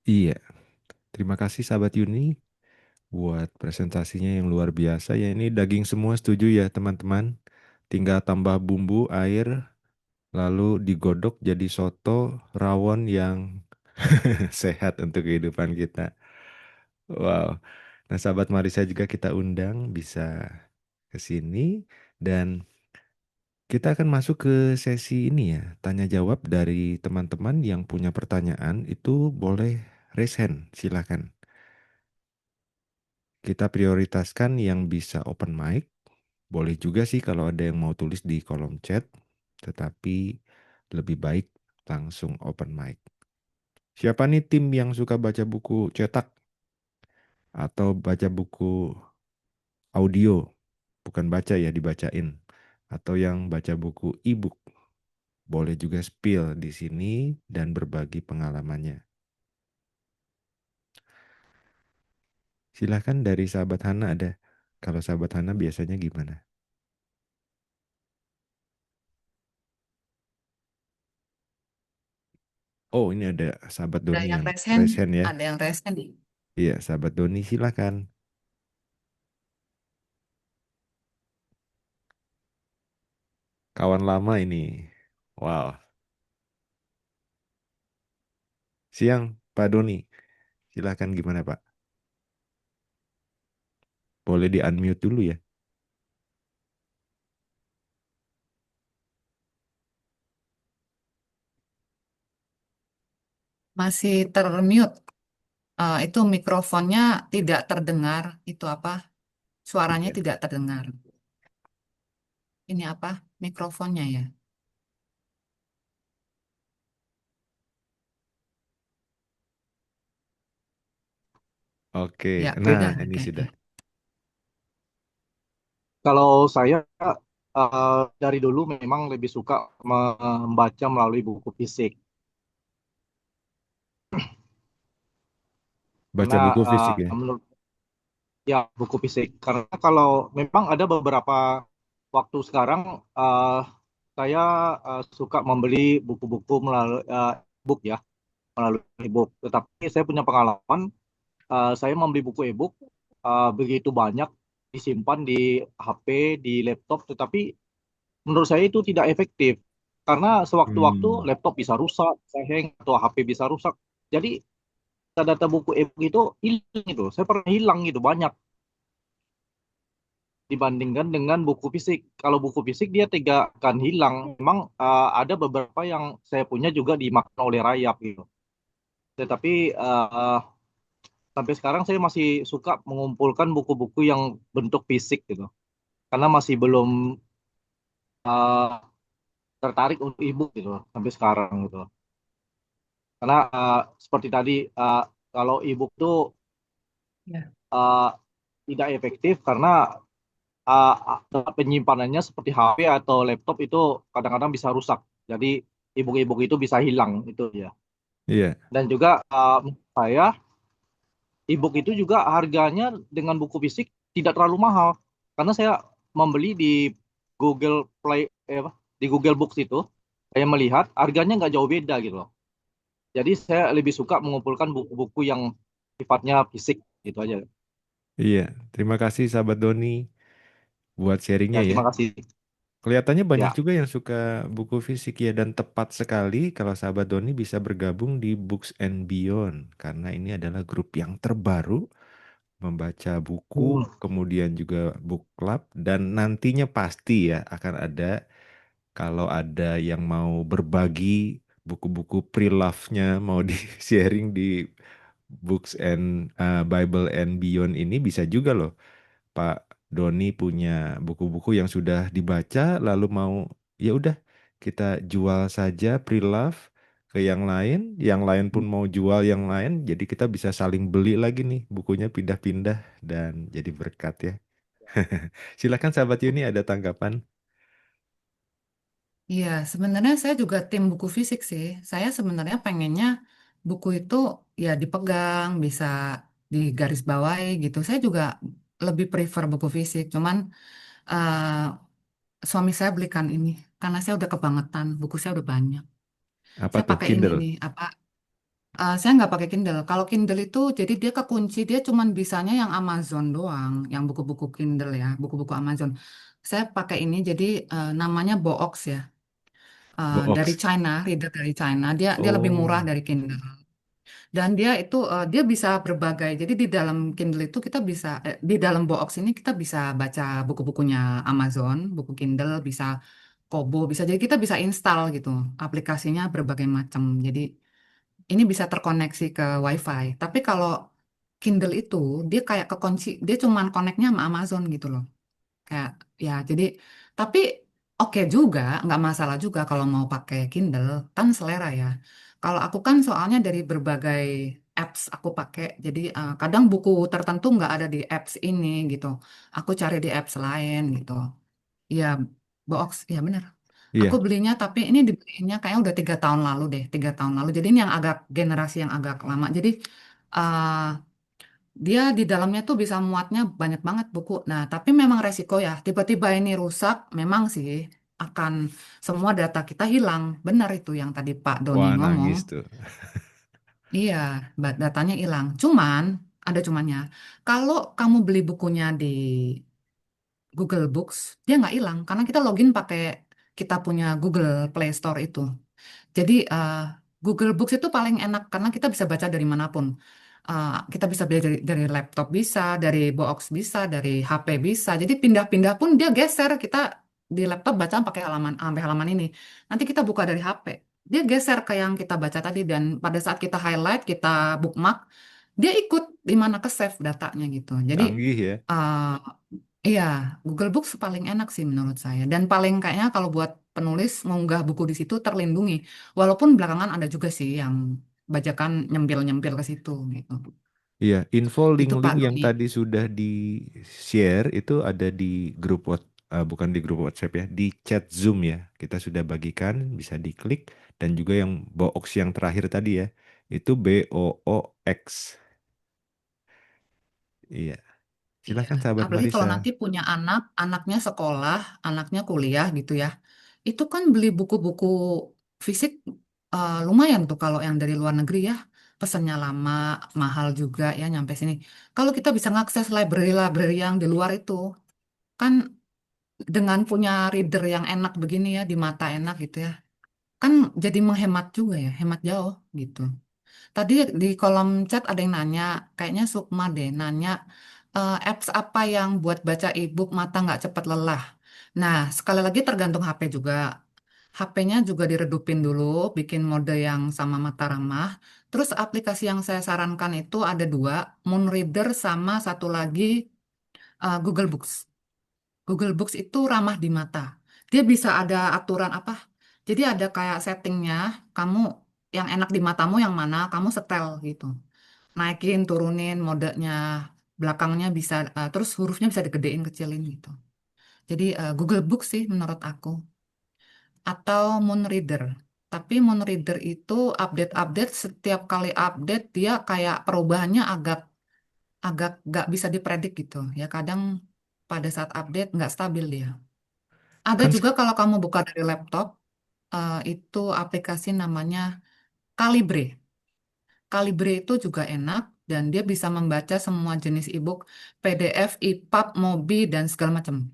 Iya, terima kasih sahabat Yuni buat presentasinya yang luar biasa ya. Ini daging semua, setuju ya teman-teman. Tinggal tambah bumbu, air, lalu digodok jadi soto rawon yang sehat untuk kehidupan kita. Wow. Nah, sahabat Marisa juga kita undang bisa ke sini dan kita akan masuk ke sesi ini ya, tanya jawab dari teman-teman yang punya pertanyaan itu boleh raise hand, silakan. Kita prioritaskan yang bisa open mic. Boleh juga sih kalau ada yang mau tulis di kolom chat, tetapi lebih baik langsung open mic. Siapa nih tim yang suka baca buku cetak atau baca buku audio? Bukan baca ya, dibacain. Atau yang baca buku e-book. Boleh juga spill di sini dan berbagi pengalamannya. Silahkan dari sahabat Hana ada. Kalau sahabat Hana biasanya gimana? Oh, ini ada sahabat Ada Doni yang yang raise hand, raise hand ya. ada yang raise hand. Iya, sahabat Doni silakan. Kawan lama ini. Wow. Siang, Pak Doni. Silakan gimana, Pak? Boleh di-unmute dulu ya. Masih termute. Itu mikrofonnya tidak terdengar. Itu apa? Suaranya Iya. tidak terdengar. Ini apa? Mikrofonnya ya. Oke. Ya, Nah, udah. ini Oke, oke. sudah. Kalau saya dari dulu memang lebih suka membaca melalui buku fisik. Baca Karena buku fisik ya. menurut ya buku fisik. Karena kalau memang ada beberapa waktu sekarang saya suka membeli buku-buku melalui book ya, melalui e-book. Tetapi saya punya pengalaman, saya membeli buku e-book begitu banyak disimpan di HP, di laptop, tetapi menurut saya itu tidak efektif karena sewaktu-waktu Hmm. laptop bisa rusak, bisa hang atau HP bisa rusak. Jadi data-data buku e-book itu hilang itu. Saya pernah hilang gitu banyak dibandingkan dengan buku fisik. Kalau buku fisik dia tidak akan hilang. Memang ada beberapa yang saya punya juga dimakan oleh rayap gitu. Tetapi sampai sekarang saya masih suka mengumpulkan buku-buku yang bentuk fisik gitu. Karena masih belum uh, tertarik untuk e-book gitu sampai sekarang gitu. Karena seperti tadi kalau e-book tuh Ya. uh, tidak efektif karena uh, penyimpanannya seperti HP atau laptop itu kadang-kadang bisa rusak. Jadi e-book itu bisa hilang itu ya. Iya. Dan juga menurut saya e-book itu juga harganya dengan buku fisik tidak terlalu mahal. Karena saya membeli di Google Play di Google Books itu saya melihat harganya nggak jauh beda gitu loh. Jadi saya lebih suka mengumpulkan buku-buku yang sifatnya fisik gitu aja. Iya, terima kasih sahabat Doni buat sharingnya Ya, ya. terima kasih. Kelihatannya banyak Ya. juga yang suka buku fisik ya, dan tepat sekali kalau sahabat Doni bisa bergabung di Books and Beyond karena ini adalah grup yang terbaru membaca buku, Hmm. kemudian juga book club, dan nantinya pasti ya akan ada, kalau ada yang mau berbagi buku-buku pre-love-nya mau di sharing di Books and Bible and Beyond ini, bisa juga loh Pak Doni punya buku-buku yang sudah dibaca lalu mau, ya udah kita jual saja pre-love ke yang lain pun mau jual yang lain, jadi kita bisa saling beli lagi nih bukunya, pindah-pindah dan jadi berkat ya. Silakan sahabat Yuni, ada tanggapan? Iya, sebenarnya saya juga tim buku fisik sih. Saya sebenarnya pengennya buku itu ya dipegang, bisa digarisbawahi gitu. Saya juga lebih prefer buku fisik. Cuman eh, suami saya belikan ini karena saya udah kebangetan, buku saya udah banyak. Apa Saya tuh, pakai ini Kindle? nih, apa? Saya nggak pakai Kindle. Kalau Kindle itu jadi dia kekunci, dia cuman bisanya yang Amazon doang, yang buku-buku Kindle ya, buku-buku Amazon. Saya pakai ini jadi namanya Box ya. Dari Box. China, reader dari China, dia dia lebih murah Oh, dari Kindle. Dan dia itu dia bisa berbagai. Jadi di dalam Kindle itu kita bisa di dalam Box ini kita bisa baca buku-bukunya Amazon, buku Kindle bisa Kobo bisa. Jadi kita bisa install gitu aplikasinya berbagai macam. Jadi ini bisa terkoneksi ke WiFi. Tapi kalau Kindle itu dia kayak kekunci, dia cuman koneknya sama Amazon gitu loh. Kayak ya jadi tapi oke juga, nggak masalah juga kalau mau pakai Kindle, kan selera ya. Kalau aku kan soalnya dari berbagai apps aku pakai, jadi kadang buku tertentu nggak ada di apps ini gitu. Aku cari di apps lain gitu. Ya box, ya bener. Aku iya. belinya tapi ini dibelinya kayaknya udah 3 tahun lalu deh, 3 tahun lalu. Jadi ini yang agak generasi yang agak lama. Jadi eh, dia di dalamnya tuh bisa muatnya banyak banget buku. Nah, tapi memang resiko ya, tiba-tiba ini rusak, memang sih akan semua data kita hilang. Benar itu yang tadi Pak Doni Wah, ngomong. nangis tuh. Iya, datanya hilang. Cuman, ada cumannya. Kalau kamu beli bukunya di Google Books, dia nggak hilang karena kita login pakai kita punya Google Play Store itu. Jadi Google Books itu paling enak karena kita bisa baca dari manapun. Kita bisa belajar dari laptop bisa, dari box bisa, dari HP bisa. Jadi pindah-pindah pun dia geser. Kita di laptop baca pakai halaman sampai halaman ini. Nanti kita buka dari HP. Dia geser ke yang kita baca tadi dan pada saat kita highlight, kita bookmark, dia ikut di mana ke save datanya gitu. Jadi Canggih ya. uh, iya, Google Books paling enak sih menurut saya. Dan paling kayaknya kalau buat penulis mengunggah buku di situ terlindungi. Walaupun belakangan ada juga sih yang bajakan nyempil-nyempil ke situ gitu. Iya, info Itu link-link Pak yang Doni. tadi sudah di-share itu ada di grup bukan di grup WhatsApp ya, di chat Zoom ya. Kita sudah bagikan, bisa diklik, dan juga yang box yang terakhir tadi ya, itu BOOX. Iya, Iya. silakan sahabat Apalagi Marisa. kalau nanti punya anak, anaknya sekolah, anaknya kuliah gitu ya. Itu kan beli buku-buku fisik lumayan tuh kalau yang dari luar negeri ya. Pesannya lama, mahal juga ya nyampe sini. Kalau kita bisa ngakses library-library yang di luar itu, kan dengan punya reader yang enak begini ya, di mata enak gitu ya, kan jadi menghemat juga ya, hemat jauh gitu. Tadi di kolom chat ada yang nanya, kayaknya Sukma deh, nanya apps apa yang buat baca ebook mata nggak cepat lelah. Nah, sekali lagi tergantung HP juga. HP-nya juga diredupin dulu, bikin mode yang sama mata ramah. Terus aplikasi yang saya sarankan itu ada dua, Moonreader sama satu lagi Google Books. Google Books itu ramah di mata. Dia bisa ada aturan apa? Jadi ada kayak settingnya, kamu yang enak di matamu yang mana, kamu setel gitu. Naikin, turunin modenya, belakangnya bisa, terus hurufnya bisa digedein, kecilin gitu. Jadi Google Books sih menurut aku. Atau Moonreader. Tapi Moonreader itu update-update, setiap kali update dia kayak perubahannya agak agak nggak bisa dipredik gitu. Ya kadang pada saat update nggak stabil dia. Ada Kan juga kalau kamu buka dari laptop, itu aplikasi namanya Calibre. Calibre itu juga enak, dan dia bisa membaca semua jenis e-book, PDF, EPUB, MOBI, dan segala macam.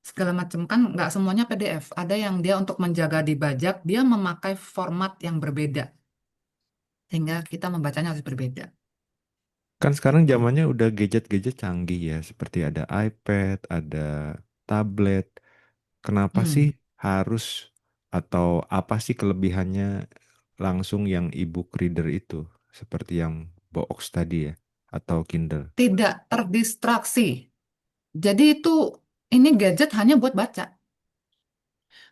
Segala macam kan nggak semuanya PDF. Ada yang dia untuk menjaga dibajak, dia memakai format yang berbeda. Sehingga kita membacanya harus berbeda. Kan sekarang Gitu. zamannya udah gadget-gadget canggih ya, seperti ada iPad, ada tablet. Kenapa sih Hmm. harus atau apa sih kelebihannya langsung yang e-book reader itu, seperti yang box tadi ya, atau Kindle? Tidak terdistraksi. Jadi ini gadget hanya buat baca.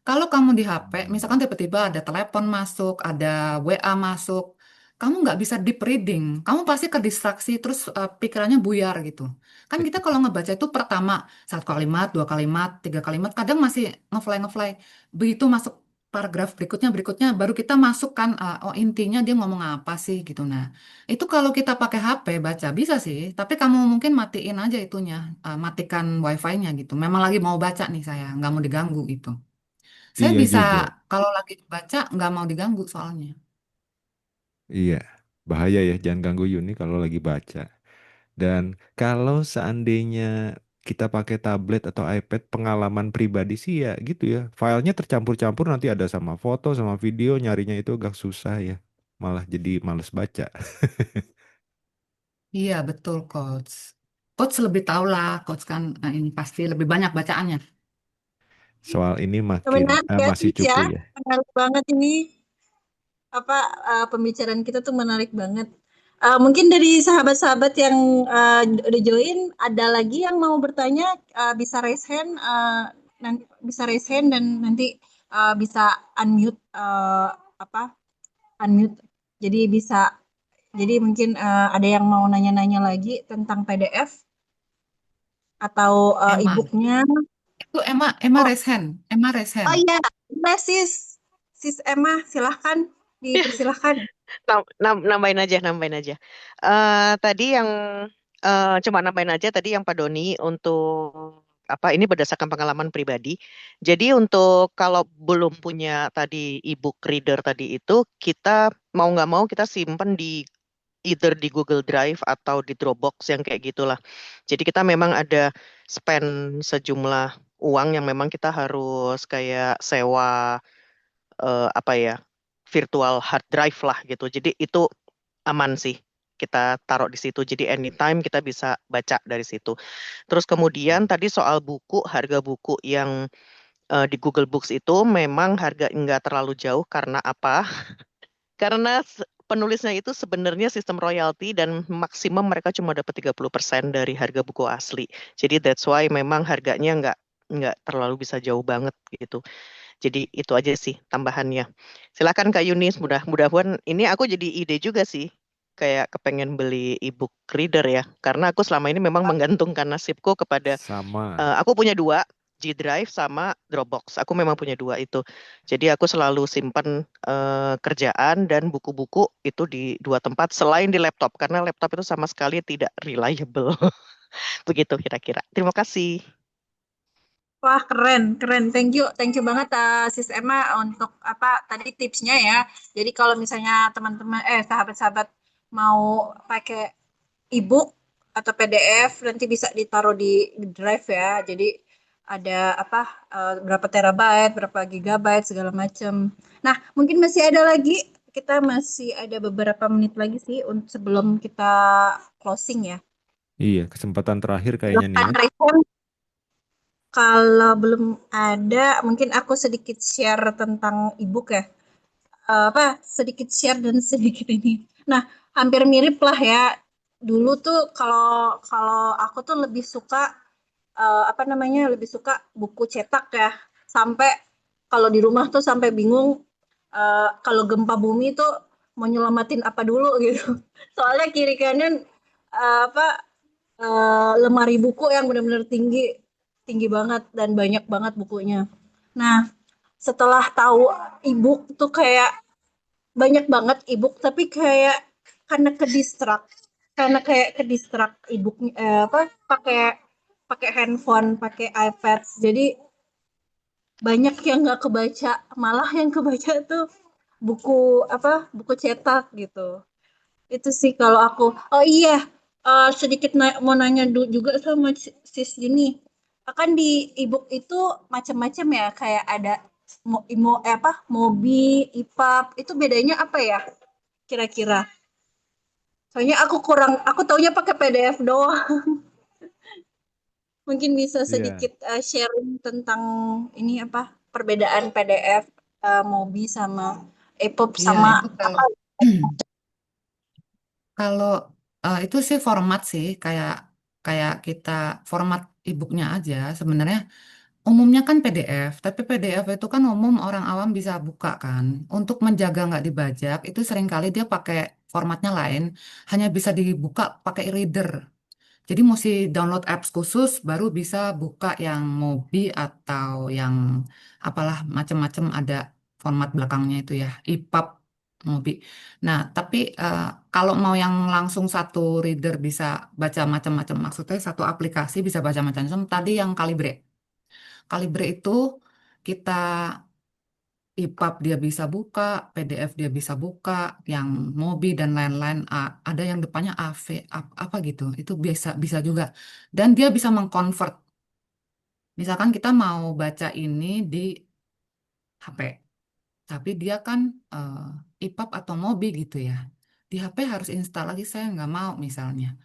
Kalau kamu di HP, misalkan tiba-tiba ada telepon masuk, ada WA masuk, kamu nggak bisa deep reading. Kamu pasti ke distraksi, terus pikirannya buyar gitu. Kan kita kalau ngebaca itu pertama, satu kalimat, dua kalimat, tiga kalimat, kadang masih ngefly-ngefly. Begitu masuk paragraf berikutnya, baru kita masukkan, oh intinya dia ngomong apa sih gitu. Nah, itu kalau kita pakai HP baca bisa sih, tapi kamu mungkin matiin aja itunya, matikan wifi-nya gitu. Memang lagi mau baca nih saya, nggak mau diganggu gitu. Saya Iya bisa juga, kalau lagi baca nggak mau diganggu soalnya. iya. Bahaya ya, jangan ganggu Yuni kalau lagi baca. Dan kalau seandainya kita pakai tablet atau iPad, pengalaman pribadi sih ya gitu ya. Filenya tercampur-campur, nanti ada sama foto, sama video, nyarinya itu agak susah ya. Malah jadi males baca. Iya betul coach. Coach lebih tahu lah, coach kan ini pasti lebih banyak bacaannya. Soal ini makin Menarik ya, masih Cis ya. cupu ya. Menarik banget ini. Apa pembicaraan kita tuh menarik banget. Mungkin dari sahabat-sahabat yang udah join, ada lagi yang mau bertanya, bisa raise hand, nanti bisa raise hand dan nanti bisa unmute apa unmute. Jadi bisa, jadi mungkin ada yang mau nanya-nanya lagi tentang PDF atau Emma, e-booknya. itu Emma Oh, raise hand, Emma raise oh hand. iya, Mbak Sis Emma, silahkan dipersilahkan. Nambahin aja, nambahin aja. Tadi yang cuma nambahin aja tadi yang Pak Doni untuk apa ini berdasarkan pengalaman pribadi. Jadi untuk kalau belum punya tadi e-book reader tadi itu kita mau nggak mau kita simpen di either di Google Drive atau di Dropbox yang kayak gitulah. Jadi kita memang ada spend sejumlah uang yang memang kita harus kayak sewa apa ya virtual hard drive lah gitu. Jadi itu aman sih kita taruh di situ. Jadi anytime kita bisa baca dari situ. Terus kemudian tadi soal buku, harga buku yang di Google Books itu memang harga nggak terlalu jauh karena apa? Karena penulisnya itu sebenarnya sistem royalti dan maksimum mereka cuma dapat 30% dari harga buku asli. Jadi that's why memang harganya nggak terlalu bisa jauh banget gitu. Jadi itu aja sih tambahannya. Silakan Kak Yunis, mudah-mudahan ini aku jadi ide juga sih. Kayak kepengen beli e-book reader ya. Karena aku selama ini memang menggantungkan nasibku kepada Sama. aku punya dua, G Drive sama Dropbox. Aku memang punya dua itu. Jadi aku selalu simpan kerjaan dan buku-buku itu di dua tempat selain di laptop. Karena laptop itu sama sekali tidak reliable. Begitu kira-kira. Terima kasih. Wah, keren, keren. Thank you banget Sis Emma untuk apa tadi tipsnya ya. Jadi kalau misalnya teman-teman sahabat-sahabat mau pakai e-book atau PDF nanti bisa ditaruh di drive ya. Jadi ada apa berapa terabyte, berapa gigabyte segala macam. Nah, mungkin masih ada lagi, kita masih ada beberapa menit lagi sih sebelum kita closing ya. Iya, kesempatan terakhir kayaknya nih ya. Silakan respon. Kalau belum ada, mungkin aku sedikit share tentang e-book ya. Sedikit share dan sedikit ini. Nah, hampir mirip lah ya. Dulu tuh kalau kalau aku tuh lebih suka lebih suka buku cetak ya. Sampai kalau di rumah tuh sampai bingung kalau gempa bumi tuh mau nyelamatin apa dulu gitu. Soalnya kiri kanan eh, apa lemari buku yang benar-benar tinggi tinggi banget dan banyak banget bukunya. Nah, setelah tahu e-book tuh kayak banyak banget e-book tapi kayak karena ke distract e-book pakai pakai handphone, pakai iPad. Jadi banyak yang nggak kebaca, malah yang kebaca tuh buku buku cetak gitu. Itu sih kalau aku. Oh iya, sedikit mau nanya juga sama sis Yuni. Kan di ebook itu macam-macam ya, kayak ada Mobi, IPUB, itu bedanya apa ya kira-kira? Soalnya aku taunya pakai PDF doang. Mungkin bisa Iya, sedikit sharing tentang ini apa perbedaan PDF, Mobi sama EPUB Iya, sama itu kalau apa? kalau itu sih format sih kayak kayak kita format e-booknya aja sebenarnya umumnya kan PDF, tapi PDF itu kan umum orang awam bisa buka kan. Untuk menjaga nggak dibajak itu seringkali dia pakai formatnya lain, hanya bisa dibuka pakai e-reader. Jadi mesti download apps khusus baru bisa buka yang Mobi atau yang apalah macam-macam ada format belakangnya itu ya, EPUB, Mobi. Nah, tapi kalau mau yang langsung satu reader bisa baca macam-macam, maksudnya satu aplikasi bisa baca macam-macam, tadi yang Kalibre. Kalibre itu kita EPUB dia bisa buka, PDF dia bisa buka, yang Mobi dan lain-lain, ada yang depannya AV, apa gitu, itu bisa bisa juga. Dan dia bisa mengconvert. Misalkan kita mau baca ini di HP, tapi dia kan EPUB atau Mobi gitu ya. Di HP harus install lagi, saya nggak mau misalnya.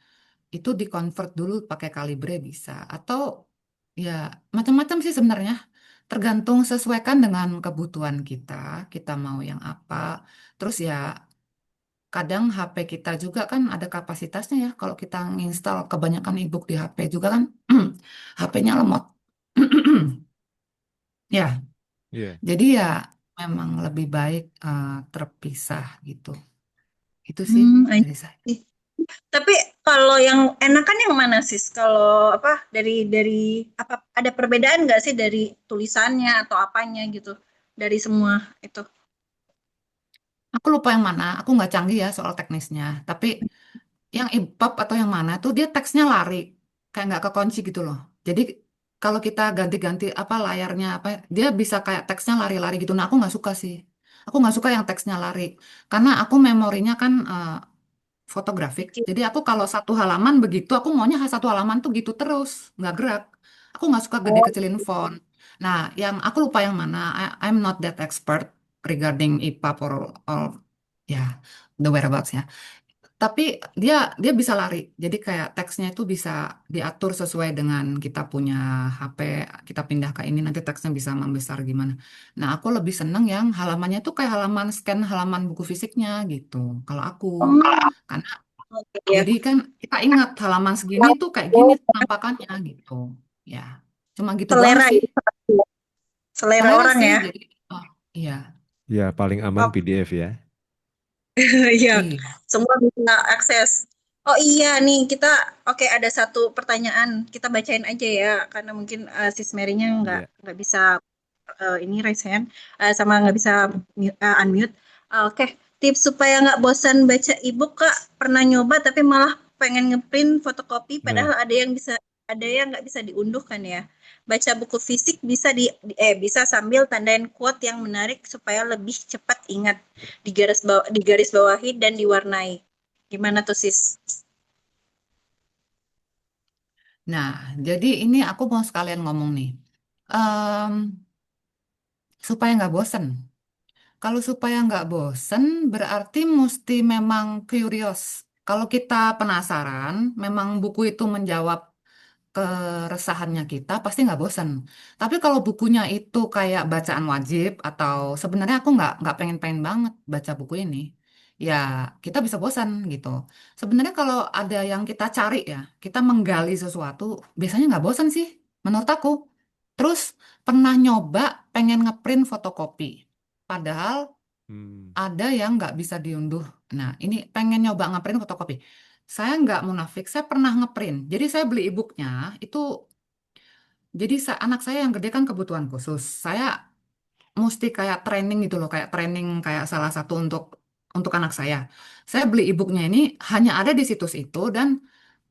Itu di-convert dulu pakai Kalibre bisa. Atau ya macam-macam sih sebenarnya. Tergantung sesuaikan dengan kebutuhan kita, kita mau yang apa. Terus ya kadang HP kita juga kan ada kapasitasnya ya. Kalau kita nginstal kebanyakan ebook di HP juga kan HP-nya lemot. Ya, iya. jadi ya memang lebih baik terpisah gitu. Itu sih I dari saya. see. Tapi kalau yang enakan yang mana sis? Kalau apa dari apa ada perbedaan nggak sih dari tulisannya atau apanya gitu dari semua itu? Aku lupa yang mana, aku nggak canggih ya soal teknisnya. Tapi yang EPUB atau yang mana tuh dia teksnya lari, kayak nggak kekunci gitu loh. Jadi kalau kita ganti-ganti apa layarnya apa, dia bisa kayak teksnya lari-lari gitu. Nah aku nggak suka sih. Aku nggak suka yang teksnya lari, karena aku memorinya kan fotografik. Kecil. Jadi aku kalau satu halaman begitu, aku maunya satu halaman tuh gitu terus, nggak gerak. Aku nggak suka Oh, gede-kecilin font. Nah, yang aku lupa yang mana. I'm not that expert regarding EPUB or ya the whereabouts ya. Tapi dia dia bisa lari. Jadi kayak teksnya itu bisa diatur sesuai dengan kita punya HP, kita pindah ke ini nanti teksnya bisa membesar gimana. Nah, aku lebih seneng yang halamannya tuh kayak halaman scan halaman buku fisiknya gitu. Kalau aku karena oke ya. jadi kan kita ingat halaman segini tuh kayak gini penampakannya gitu. Ya, cuma gitu doang Selera sih. ya. Selera Selera orang sih. ya. Jadi oh, iya, Ya, paling aman Oke. PDF ya. Iya, iya. semua bisa akses. Oh iya nih, oke ada satu pertanyaan, kita bacain aja ya, karena mungkin sis Mary-nya Iya. nggak bisa ini raise hand, sama nggak bisa unmute. Oke, tips supaya nggak bosan baca ebook Kak, pernah nyoba tapi malah pengen ngeprint fotokopi, Nah, padahal ada yang nggak bisa diunduh kan ya. Baca buku fisik bisa sambil tandain quote yang menarik supaya lebih cepat ingat digaris bawahi dan diwarnai. Gimana tuh sis? Nah, jadi ini aku mau sekalian ngomong nih. Em, supaya nggak bosen. Kalau supaya nggak bosen, berarti mesti memang curious. Kalau kita penasaran, memang buku itu menjawab keresahannya kita, pasti nggak bosen. Tapi kalau bukunya itu kayak bacaan wajib, atau sebenarnya aku nggak pengen-pengen banget baca buku ini, ya kita bisa bosan gitu. Sebenarnya kalau ada yang kita cari ya, kita menggali sesuatu, biasanya nggak bosan sih, menurut aku. Terus pernah nyoba pengen ngeprint fotokopi. Padahal hmm, ada yang nggak bisa diunduh. Nah, ini pengen nyoba ngeprint fotokopi. Saya nggak munafik, saya pernah ngeprint. Jadi saya beli e-booknya, itu jadi anak saya yang gede kan kebutuhan khusus. Saya mesti kayak training gitu loh, kayak training kayak salah satu untuk anak saya. Saya beli e-booknya ini hanya ada di situs itu dan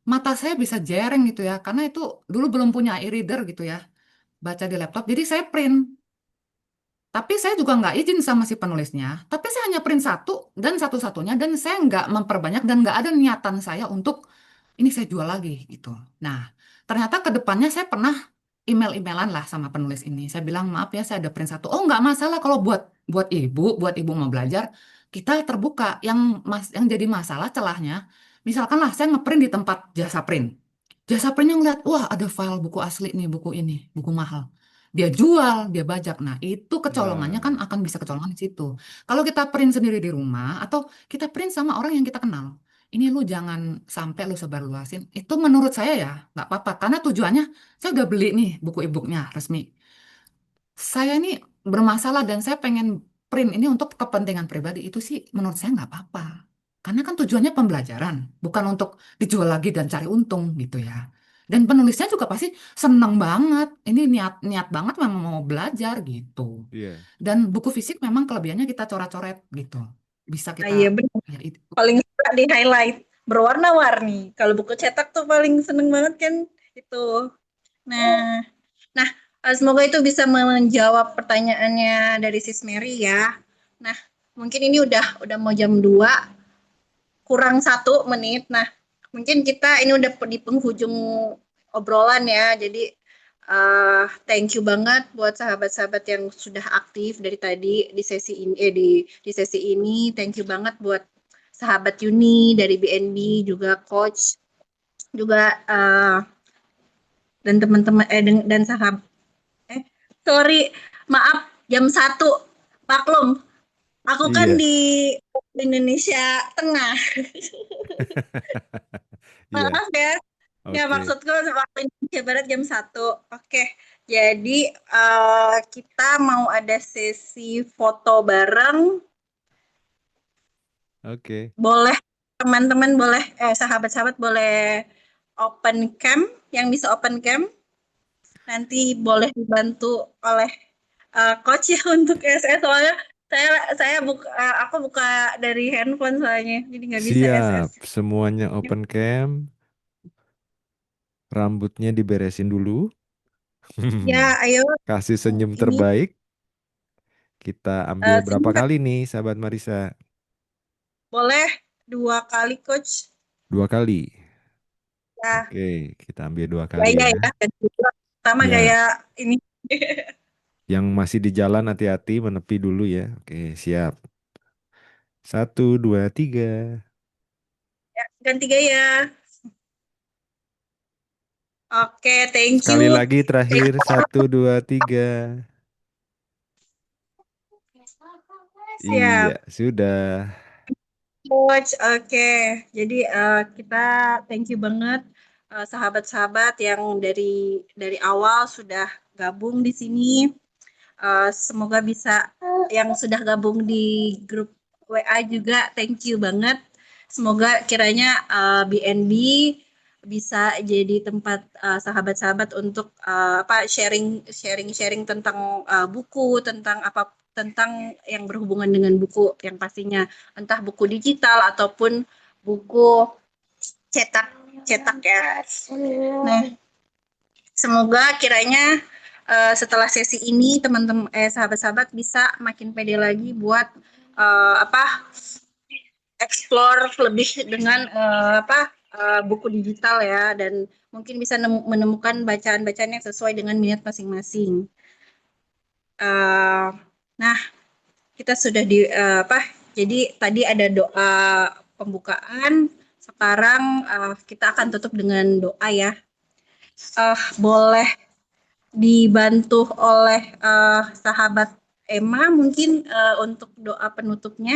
mata saya bisa jereng gitu ya, karena itu dulu belum punya e-reader gitu ya, baca di laptop. Jadi saya print. Tapi saya juga nggak izin sama si penulisnya. Tapi saya hanya print satu dan satu-satunya dan saya nggak memperbanyak dan nggak ada niatan saya untuk ini saya jual lagi gitu. Nah, ternyata ke depannya saya pernah email-emailan lah sama penulis ini. Saya bilang maaf ya saya ada print satu. Oh nggak masalah kalau buat ibu mau belajar kita terbuka. Yang jadi masalah celahnya, misalkan lah saya ngeprint di tempat jasa print. Jasa print yang lihat, wah ada file buku asli nih, buku ini, buku mahal. Dia jual, dia bajak. Nah, itu kecolongannya kan Nah, akan bisa kecolongan di situ. Kalau kita print sendiri di rumah atau kita print sama orang yang kita kenal, ini lu jangan sampai lu sebarluasin. Itu menurut saya ya nggak apa-apa karena tujuannya saya udah beli nih buku e-booknya resmi. Saya ini bermasalah dan saya pengen print ini untuk kepentingan pribadi itu sih menurut saya nggak apa-apa. Karena kan tujuannya pembelajaran, bukan untuk dijual lagi dan cari untung gitu ya. Dan penulisnya juga pasti seneng banget. Ini niat banget memang mau belajar gitu. iya. Dan buku fisik memang kelebihannya kita coret-coret gitu. Bisa Nah, kita iya benar. ya itu. Paling suka di highlight berwarna-warni. Kalau buku cetak tuh paling seneng banget kan itu. Nah, nah, semoga itu bisa menjawab pertanyaannya dari Sis Mary ya. Nah, mungkin ini udah mau jam 2 kurang 1 menit. Nah, mungkin kita ini udah di penghujung obrolan ya. Jadi thank you banget buat sahabat-sahabat yang sudah aktif dari tadi di sesi ini di sesi ini. Thank you banget buat sahabat Yuni dari BNB juga coach juga dan teman-teman dan sahabat sorry maaf jam 1 maklum aku kan Iya, di Indonesia Tengah iya. maaf ya. Ya, Oke, maksudku waktu Indonesia Barat jam 1. Oke, jadi kita mau ada sesi foto bareng. oke. Boleh teman-teman boleh sahabat-sahabat boleh open cam, yang bisa open cam nanti boleh dibantu oleh coach ya untuk SS soalnya aku buka dari handphone soalnya jadi nggak bisa Siap. SS. Semuanya open cam. Rambutnya diberesin dulu. Ya, ayo Kasih senyum ini terbaik. Kita ambil berapa simak. kali nih, sahabat Marisa? Boleh 2 kali coach. 2 kali. Ya, Oke, kita ambil 2 kali gaya ya. ya dan juga sama Ya, gaya ini. yang masih di jalan hati-hati menepi dulu ya. Oke, siap. 1, 2, 3. Ya, ganti gaya. Oke, thank you. Sekali lagi terakhir. 1, 2, 3. Iya, Siap, sudah. coach. Oke, jadi kita thank you banget sahabat-sahabat yang dari awal sudah gabung di sini. Semoga bisa yang sudah gabung di grup WA juga thank you banget. Semoga kiranya BNB bisa jadi tempat sahabat-sahabat untuk sharing tentang buku, tentang yang berhubungan dengan buku yang pastinya entah buku digital ataupun buku cetak cetak ya. Nah, semoga kiranya setelah sesi ini teman-teman sahabat-sahabat bisa makin pede lagi buat explore lebih dengan buku digital ya dan mungkin bisa menemukan bacaan-bacaan yang sesuai dengan minat masing-masing. Nah, kita sudah jadi tadi ada doa pembukaan. Sekarang kita akan tutup dengan doa ya. Boleh dibantu oleh sahabat Emma mungkin untuk doa penutupnya.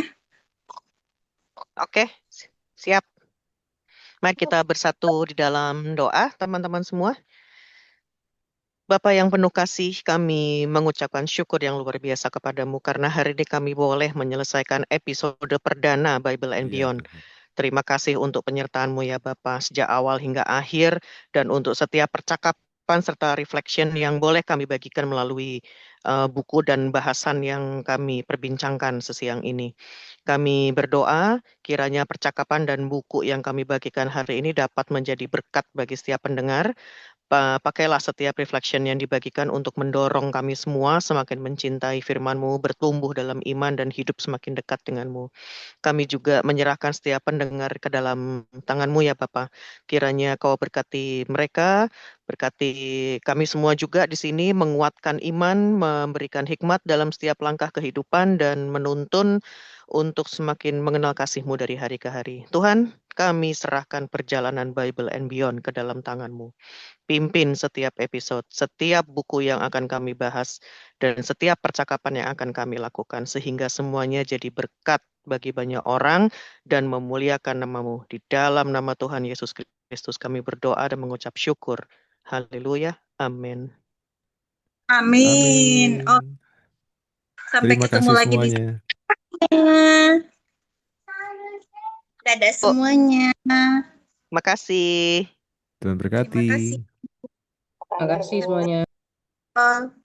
Oke, siap. Mari kita bersatu di dalam doa, teman-teman semua. Bapa yang penuh kasih, kami mengucapkan syukur yang luar biasa kepadamu karena hari ini kami boleh menyelesaikan episode perdana Bible and Iya, Beyond. Tuhan. Terima kasih untuk penyertaan-Mu ya Bapa sejak awal hingga akhir dan untuk setiap percakapan serta reflection yang boleh kami bagikan melalui buku dan bahasan yang kami perbincangkan sesiang ini. Kami berdoa kiranya percakapan dan buku yang kami bagikan hari ini dapat menjadi berkat bagi setiap pendengar, Pakailah setiap reflection yang dibagikan untuk mendorong kami semua semakin mencintai firman-Mu, bertumbuh dalam iman dan hidup semakin dekat dengan-Mu. Kami juga menyerahkan setiap pendengar ke dalam tangan-Mu ya Bapa. Kiranya Kau berkati mereka, berkati kami semua juga di sini, menguatkan iman, memberikan hikmat dalam setiap langkah kehidupan dan menuntun untuk semakin mengenal kasih-Mu dari hari ke hari. Tuhan, kami serahkan perjalanan Bible and Beyond ke dalam tangan-Mu. Pimpin setiap episode, setiap buku yang akan kami bahas, dan setiap percakapan yang akan kami lakukan, sehingga semuanya jadi berkat bagi banyak orang dan memuliakan nama-Mu. Di dalam nama Tuhan Yesus Kristus kami berdoa dan mengucap syukur. Haleluya. Amin. Amin. Oh, Amin. sampai Terima ketemu kasih lagi di semuanya. sana. Dadah Oh, semuanya. makasih. Tuhan Terima kasih. berkati. Terima kasih semuanya. Oh.